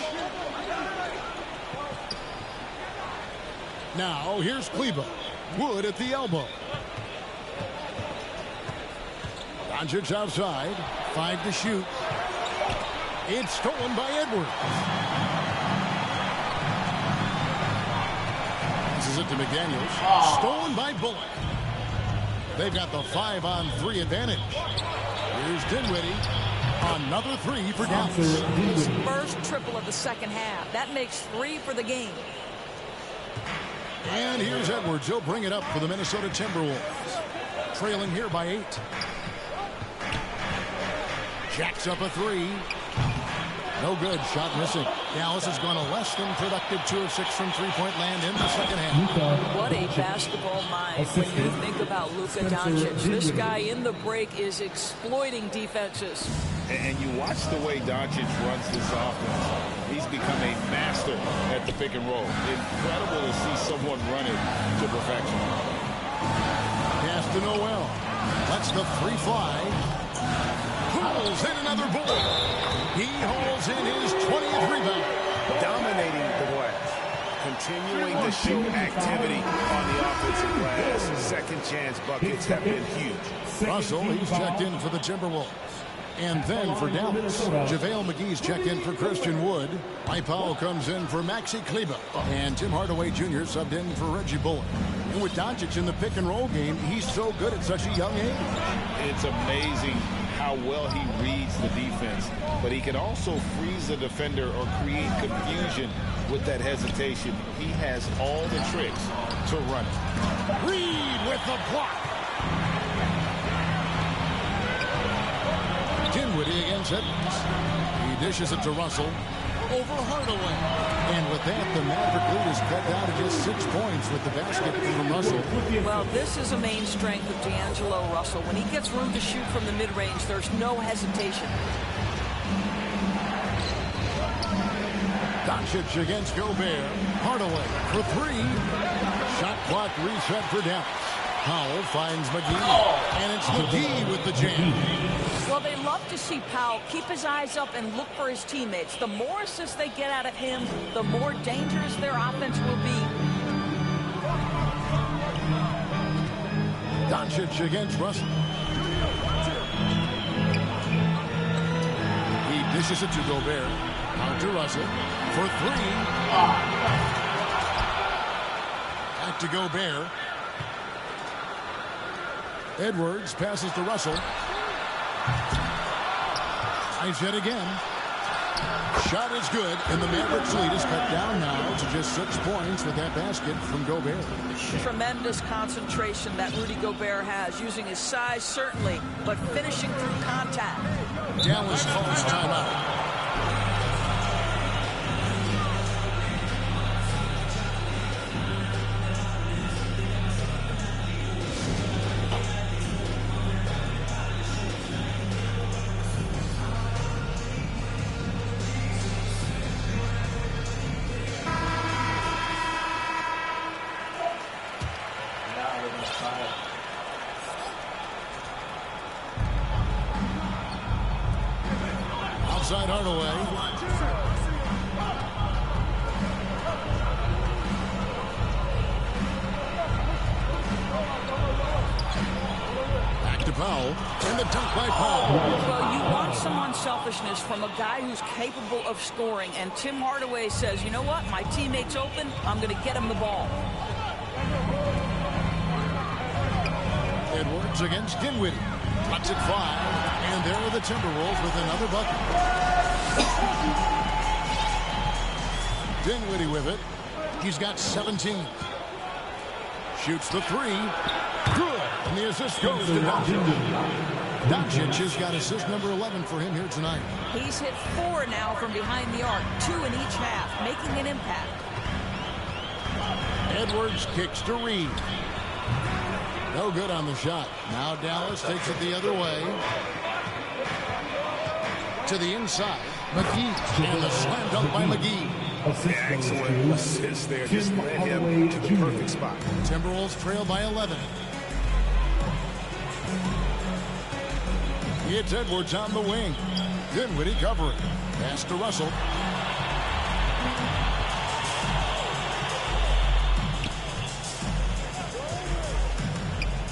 Now here's Kleber. Wood at the elbow. Doncic outside. 5 to shoot. It's stolen by Edwards. This is it to McDaniels. Stolen by Bullock. They've got the 5-on-3 advantage. Here's Dinwiddie. Another 3 for Dallas. His first triple of the second half. That makes 3 for the game. And here's Edwards. He'll bring it up for the Minnesota Timberwolves. Trailing here by 8. Jacks up a 3. No good. Shot missing. Dallas has gone a less than productive 2 of 6 from three-point land in the second half. What a basketball mind when you think about Luka Doncic. This guy in the break is exploiting defenses. And you watch the way Doncic runs this offense. He's become a master at the pick and roll. Incredible to see someone run it to perfection. Pass to Noel. Lets the 3 fly. Pulls in another ball. He hauls in his 20th rebound. Dominating the glass. Continuing to show activity on the offensive glass. Second chance buckets have been huge. Russell, he's checked in for the Timberwolves. And then for Dallas, JaVale McGee's checked in for Christian Wood. Mike Powell comes in for Maxi Kleber. And Tim Hardaway Jr. subbed in for Reggie Bullock. And with Doncic in the pick and roll game, he's so good at such a young age. It's amazing how well he reads the defense, but he can also freeze the defender or create confusion with that hesitation. He has all the tricks to run it. Reed with the block. Dinwiddie against Edwards. He dishes it to Russell. Over Hardaway. And with that, the Maverick lead is cut down to just 6 points with the basket from Russell. Well, this is a main strength of D'Angelo Russell. When he gets room to shoot from the mid-range, there's no hesitation. Doncic against Gobert. Hardaway for 3. Shot clock reset for Dallas. Powell finds McGee. And it's McGee with the jam. Well, they love to see Powell keep his eyes up and look for his teammates. The more assists they get out of him, the more dangerous their offense will be. Doncic against Russell. He dishes it to Gobert. Out to Russell for 3. Back to Gobert. Edwards passes to Russell. Tries yet again. Shot is good, and the Mavericks lead is cut down now to just 6 points with that basket from Gobert. Tremendous concentration that Rudy Gobert has, using his size certainly, but finishing through contact. Dallas calls timeout. Outside Hardaway. Back to Powell. And the dunk by Powell. Well, you want some unselfishness from a guy who's capable of scoring. And Tim Hardaway says, you know what? My teammate's open. I'm going to get him the ball. Edwards against Dinwiddie. Cuts it 5. And there are the Timberwolves with another bucket. Dinwiddie with it. He's got 17. Shoots the 3. Good. And the assist goes to Doncic. Doncic has got assist number 11 for him here tonight. He's hit 4 now from behind the arc, 2 in each half, making an impact. Edwards kicks to Reed. No good on the shot. Now Dallas takes it the other way. To the inside. McGee. And the slam dunk by McGee. Excellent assist there. Just led him to the perfect spot. Timberwolves trail by 11. It's Edwards on the wing. Dinwiddie covering. Pass to Russell.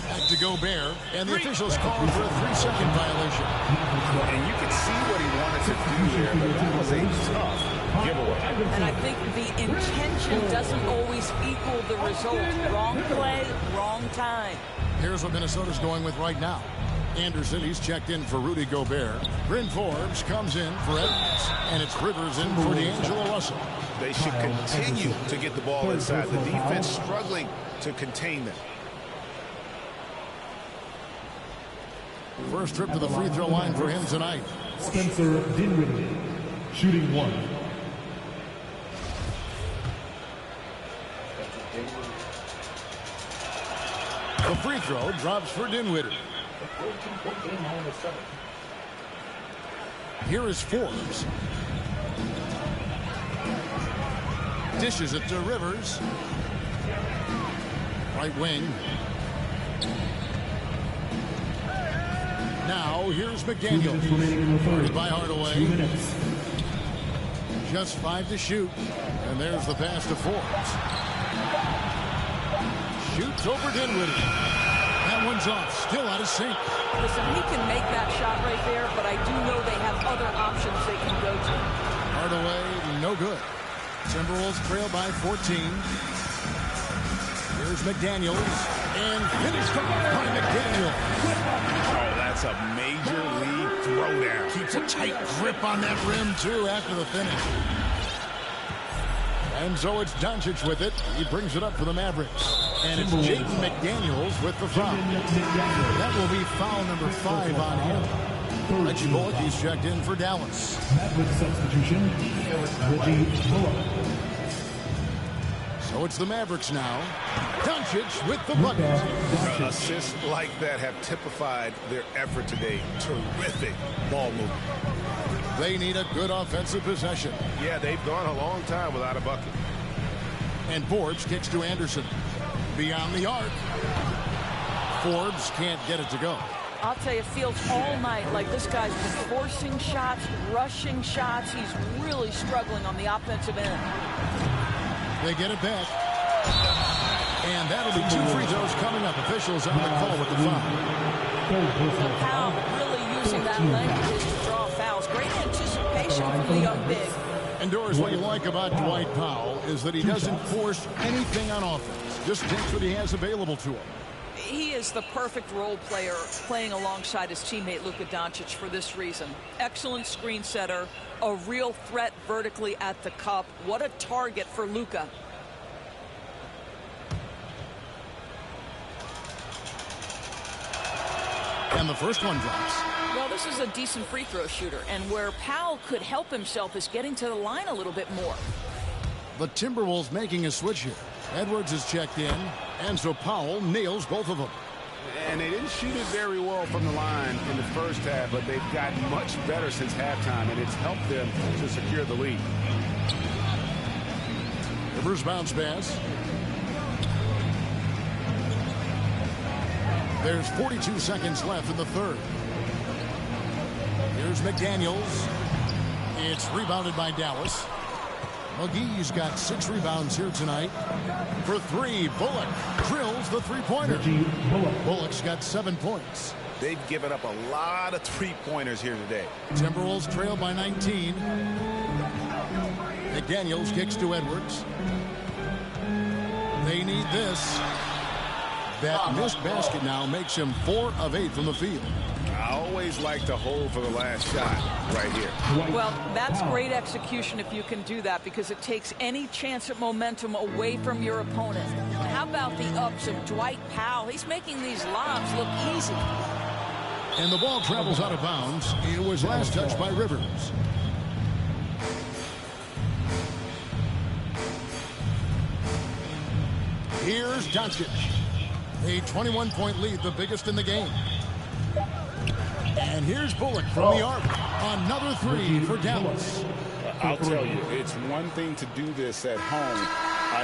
Back to Gobert, and the officials call for a 3-second violation. And you can see what he wanted to do there, but that was a tough giveaway. And I think the intention doesn't always equal the result. Wrong play, wrong time. Here's what Minnesota's going with right now. Anderson, he's checked in for Rudy Gobert. Bryn Forbes comes in for Edwards. And it's Rivers in for D'Angelo Russell. They should continue to get the ball inside. The defense struggling to contain them. First trip to the free throw line for him tonight. Spencer Dinwiddie, shooting 1. The free throw drops for Dinwiddie. Here is Forbes. Dishes it to Rivers. Right wing. Now here's McDaniel. Guarded by Hardaway. Just 5 to shoot. And there's the pass to Forbes. Shoots over Dinwiddie. That one's off. Still out of sync. Listen, he can make that shot right there, but I do know they have other options they can go to. Hardaway, no good. Timberwolves trail by 14. Here's McDaniels. And finished by McDaniels. Oh, that's a major league throwdown. Keeps a tight grip on that rim, too, after the finish. And so it's Doncic with it. He brings it up for the Mavericks. And it's Jaden McDaniels with the foul. That will be foul number 5 on him. Reggie Bullock, he's checked in for Dallas. Maverick substitution, Reggie Bullock. So it's the Mavericks now. Doncic with the bucket. Assists like that have typified their effort today. Terrific ball movement. They need a good offensive possession. Yeah, they've gone a long time without a bucket. And Forbes kicks to Anderson. Beyond the arc. Forbes can't get it to go. I'll tell you, it feels all night like this guy's been forcing shots, rushing shots. He's really struggling on the offensive end. They get it back. And that'll be 2 free throws coming up. Officials on the call with the foul. Powell really using that length to draw fouls. Great anticipation from the young big. And Doris, what you like about Dwight Powell is that he doesn't force anything on offense. Just takes what he has available to him. He is the perfect role player playing alongside his teammate Luka Doncic for this reason. Excellent screen setter, a real threat vertically at the cup. What a target for Luka. And the first one drops. Well, this is a decent free throw shooter, and where Powell could help himself is getting to the line a little bit more. The Timberwolves making a switch here. Edwards is checked in, and so Powell nails both of them. And they didn't shoot it very well from the line in the first half, but they've gotten much better since halftime, and it's helped them to secure the lead. Rivers bounce pass. There's 42 seconds left in the third. Here's McDaniels. It's rebounded by Dallas. McGee's got 6 rebounds here tonight. For 3, Bullock drills the three-pointer. Bullock's got 7 points. They've given up a lot of three-pointers here today. Timberwolves trail by 19. McDaniels kicks to Edwards. They need this. That missed basket now makes him 4 of 8 from the field. I always like to hold for the last shot right here. Well, that's great execution if you can do that, because it takes any chance at momentum away from your opponent. How about the ups of Dwight Powell? He's making these lobs look easy. And the ball travels out of bounds. It was last touched by Rivers. Here's Doncic. A 21-point lead, the biggest in the game. And here's Bullock from the arc. Another three for Dallas. I'll tell you, it's one thing to do this at home,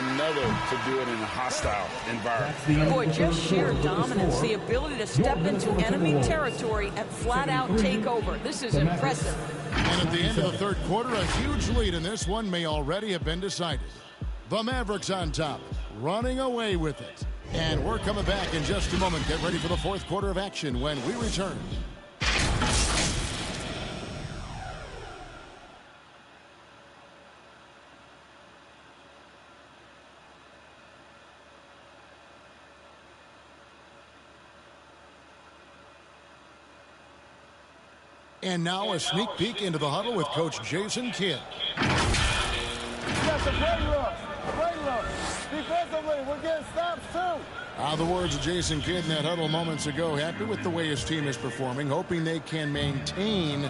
another to do it in a hostile environment. Boy, just sheer dominance, the ability to step into enemy territory and flat out take over. This is impressive. And at the end of the third quarter, a huge lead in this one may already have been decided. The Mavericks on top, running away with it. And we're coming back in just a moment. Get ready for the fourth quarter of action when we return. And now a sneak peek into the huddle with Coach Jason Kidd. That's a great look. Great look. Defensively, we're getting stops too. The words of Jason Kidd in that huddle moments ago. Happy with the way his team is performing, hoping they can maintain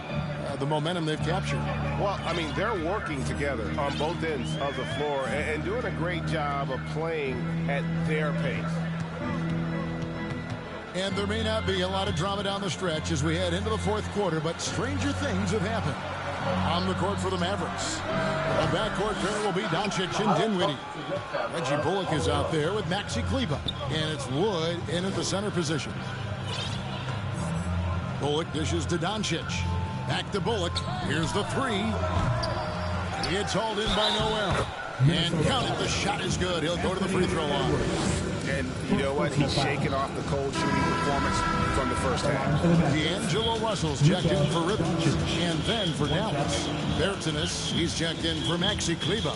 the momentum they've captured. Well, I mean, they're working together on both ends of the floor and doing a great job of playing at their pace. And there may not be a lot of drama down the stretch as we head into the fourth quarter, but stranger things have happened. On the court for the Mavericks, the backcourt pair will be Doncic and Dinwiddie. Reggie Bullock is out there with Maxi Kleber, and it's Wood in at the center position. Bullock dishes to Doncic. Back to Bullock. Here's the three. It's hauled in by Noel. And count it, the shot is good. He'll go to the free throw line. And you know what? He's shaking off the cold shooting performance from the first half. D'Angelo Russell's checked in for Rivers. And then for Dallas, Bertans, he's checked in for Maxi Kleber.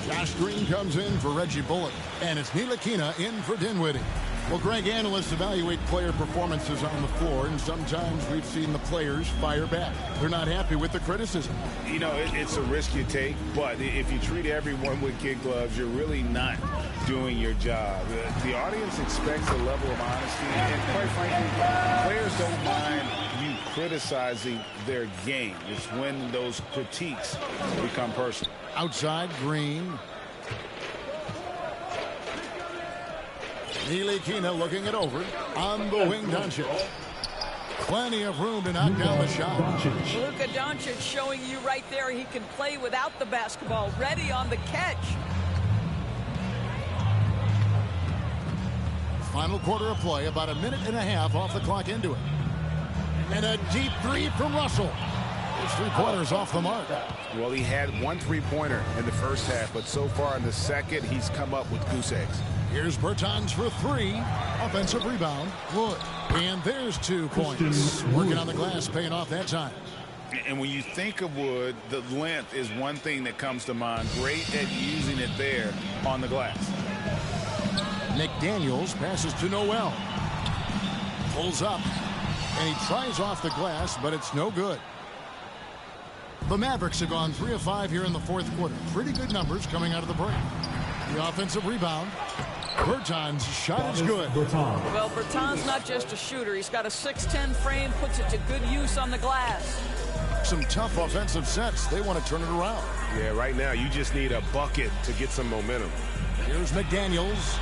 Josh Green comes in for Reggie Bullock. And it's Ntilikina in for Dinwiddie. Well, Greg, analysts evaluate player performances on the floor, and sometimes we've seen the players fire back. They're not happy with the criticism. You know, it's a risk you take, but if you treat everyone with kid gloves, you're really not doing your job. The audience expects a level of honesty, and quite frankly, players don't mind you criticizing their game. It's when those critiques become personal. Outside, Green. Ntilikina looking it over. On the wing, Doncic. Plenty of room to knock down the shot. Luka Doncic showing you right there he can play without the basketball. Ready on the catch. Final quarter of play, about a minute and a half off the clock into it. And a deep three from Russell. His three-pointers off the mark. Well, he had one three-pointer in the first half, but so far in the second, he's come up with goose eggs. Here's Bertans for three. Offensive rebound. Wood. And there's 2 points. Working on the glass, paying off that time. And when you think of Wood, the length is one thing that comes to mind. Great at using it there on the glass. McDaniels passes to Noel. Pulls up. And he tries off the glass, but it's no good. The Mavericks have gone 3 of 5 here in the fourth quarter. Pretty good numbers coming out of the break. The offensive rebound. Bertans' shot is good. Well, Bertans not just a shooter. He's got a 6'10 frame, puts it to good use on the glass. Some tough offensive sets. They want to turn it around. Yeah, right now you just need a bucket to get some momentum. Here's McDaniels.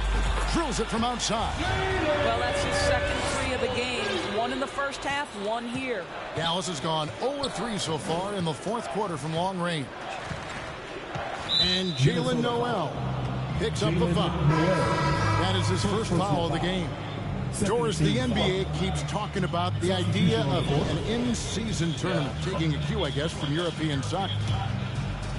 Drills it from outside. Well, that's his second three of the game. One in the first half, one here. Dallas has gone 0-3 so far in the fourth quarter from long range. And Jalen Noel picks up the foul. That is his first foul of the game. Doris, the NBA keeps talking about the idea of an in-season tournament, taking a cue, I guess, from European soccer.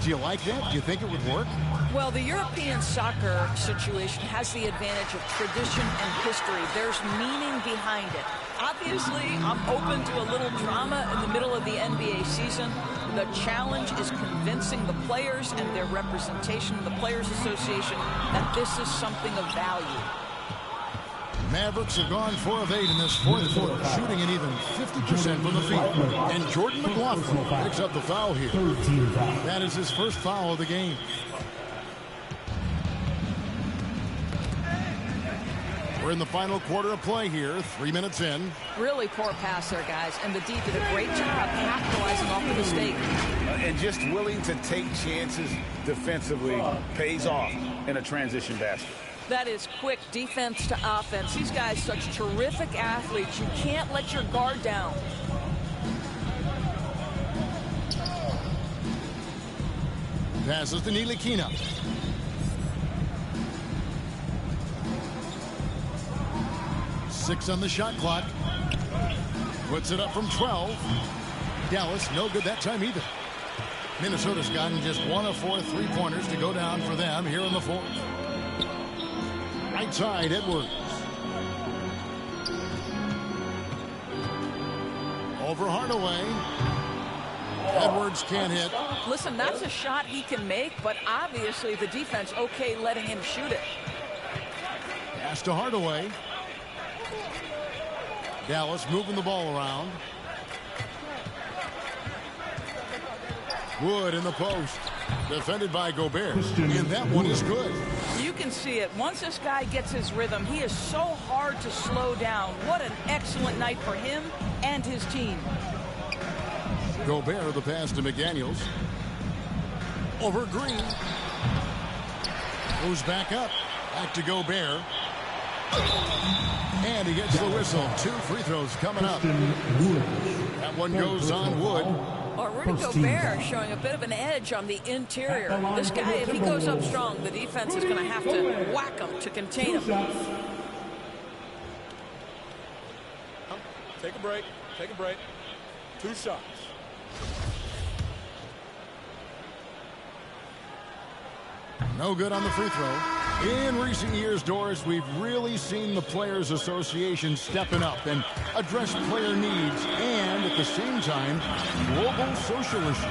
Do you like that? Do you think it would work? Well, the European soccer situation has the advantage of tradition and history. There's meaning behind it. Obviously, I'm open to a little drama in the middle of the NBA season. The challenge is convincing the players and their representation in the Players Association that this is something of value. Mavericks have gone 4 of 8 in this fourth quarter, shooting an even 50% from the field. And Jordan McLaughlin picks up the foul here. That is his first foul of the game. We're in the final quarter of play here, 3 minutes in. Really poor pass there, guys, and the D did a great job capitalizing off the mistake. And just willing to take chances defensively pays off in a transition basket. That is quick defense to offense. These guys, such terrific athletes. You can't let your guard down. Passes to Ntilikina. Six on the shot clock. Puts it up from 12. Dallas, no good that time either. Minnesota's gotten just 1 of 4 3-pointers to go down for them here in the fourth. Right side, Edwards. Over Hardaway. Edwards can't hit. Listen, that's a shot he can make, but obviously the defense okay letting him shoot it. Pass to Hardaway. Dallas moving the ball around. Wood in the post. Defended by Gobert. And that one is good. You can see it. Once this guy gets his rhythm, he is so hard to slow down. What an excellent night for him and his team. Gobert, the pass to McDaniels. Over Green. Goes back up. Back to Gobert. And he gets the whistle. 2 free throws coming up. That one goes on Wood. Rudy Gobert showing a bit of an edge on the interior. This guy, if he goes up strong, the defense is going to have to whack him to contain him. Take a break. Take a break. 2 shots. No good on the free throw. In recent years, Doris, we've really seen the Players Association stepping up and address player needs and, at the same time, global social issues.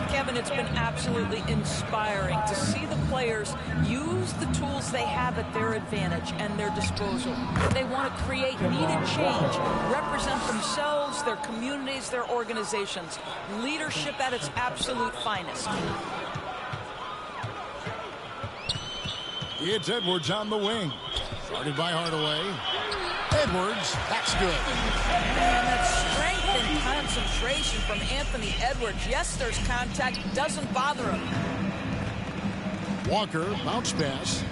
Kevin, it's been absolutely inspiring to see the players use the tools they have at their advantage and their disposal. They want to create needed change, represent themselves, their communities, their organizations. Leadership at its absolute finest. It's Edwards on the wing. Started by Hardaway. Edwards, that's good. And that strength and concentration from Anthony Edwards. Yes, there's contact. Doesn't bother him. Walker, bounce pass.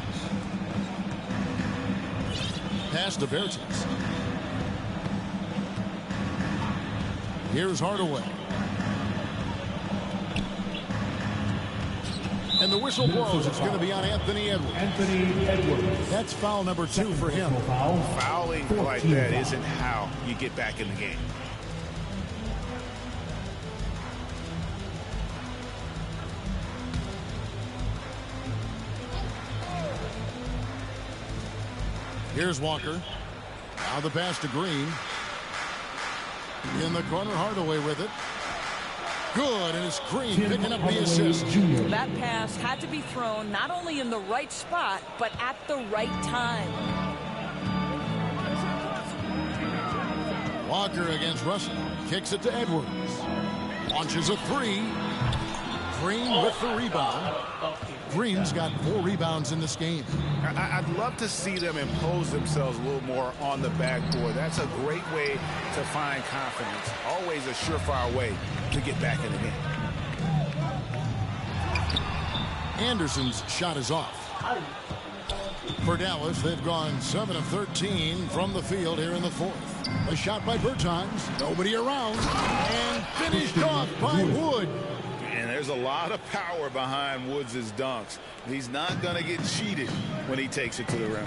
Pass to Bertens. Here's Hardaway. And the whistle blows. It's going to be on Anthony Edwards. That's foul number 2 for him. Fouling like that isn't how you get back in the game. Here's Walker. Now the pass to Green. In the corner, Hardaway with it. Good, and it's Green picking up the assist. That pass had to be thrown not only in the right spot, but at the right time. Walker against Russell. Kicks it to Edwards. Launches a 3. Green with the rebound. Green's got 4 rebounds in this game. I'd love to see them impose themselves a little more on the backboard. That's a great way to find confidence. Always a surefire way to get back in the game. Anderson's shot is off. For Dallas, they've gone 7 of 13 from the field here in the fourth. A shot by Bertans. Nobody around. And finished off by Wood. And there's a lot of power behind Woods' dunks. He's not going to get cheated when he takes it to the rim.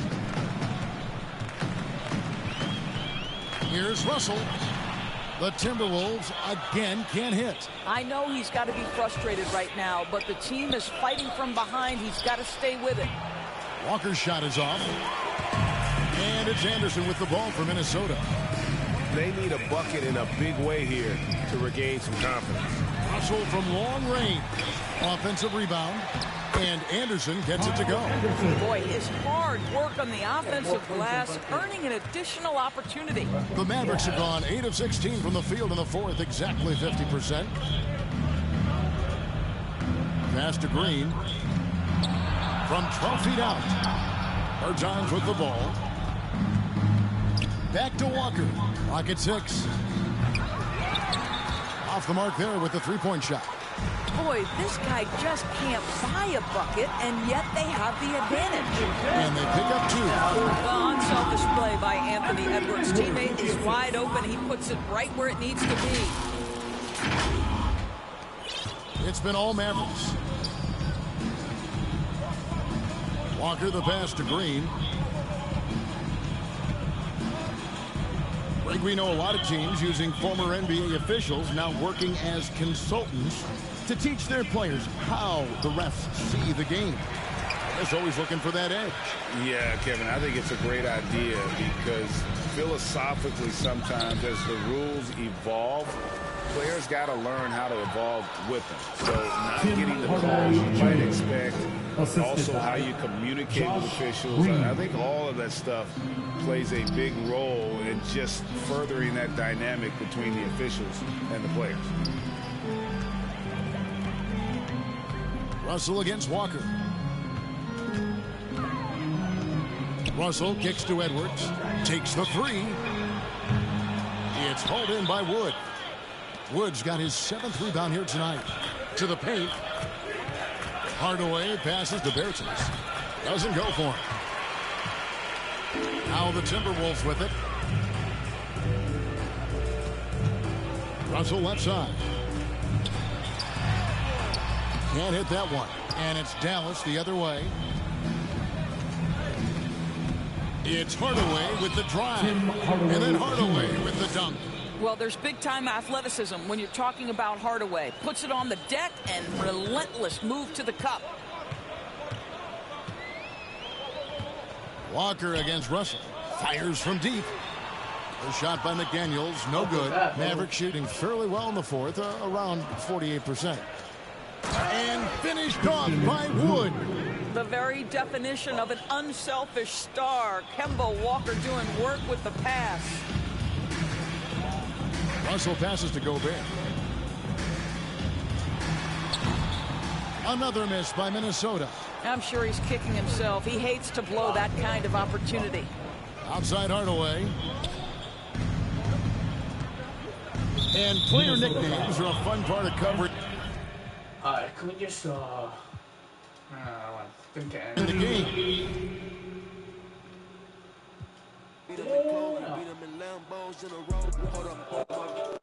Here's Russell. The Timberwolves again can't hit. I know he's got to be frustrated right now, but the team is fighting from behind. He's got to stay with it. Walker's shot is off. And it's Anderson with the ball for Minnesota. They need a bucket in a big way here to regain some confidence. Russell from long range. Offensive rebound. And Anderson gets it to go. Boy, his hard work on the offensive glass, earning an additional opportunity. The Mavericks have gone 8 of 16 from the field in the fourth, exactly 50%. Pass to Green. From 12 feet out. Bertans with the ball. Back to Walker. Clock at 6. Off the mark there with the three-point shot. Boy, this guy just can't buy a bucket, and yet they have the advantage. And they pick up 2. Well, unselfish play by Anthony Edwards. Teammate is wide open. He puts it right where it needs to be. It's been all Mavericks. Walker the pass to Green. I think we know a lot of teams using former NBA officials now working as consultants to teach their players how the refs see the game. It's always looking for that edge. Yeah, Kevin, I think it's a great idea because philosophically sometimes as the rules evolve, players got to learn how to evolve with them. So not getting the calls you might expect, also how you communicate with officials. I think all of that stuff plays a big role in just furthering that dynamic between the officials and the players. Russell against Walker. Russell kicks to Edwards. Takes the 3. It's hauled in by Wood. Wood's got his 7th rebound here tonight. To the paint. Hardaway passes to Bertans. Doesn't go for him. Now the Timberwolves with it. Russell left side. Can't hit that one. And it's Dallas the other way. It's Hardaway with the drive. And then Hardaway with the dunk. Well, there's big-time athleticism when you're talking about Hardaway. Puts it on the deck and relentless move to the cup. Walker against Russell. Fires from deep. The shot by McDaniels, no good. Mavericks shooting fairly well in the fourth, around 48%. And finished off by Wood. The very definition of an unselfish star. Kemba Walker doing work with the pass. Russell passes to Gobert. Another miss by Minnesota. I'm sure he's kicking himself. He hates to blow that kind of opportunity. Outside Hardaway. And player nicknames are a fun part of coverage. Alright, can we just in the game. Oh, no.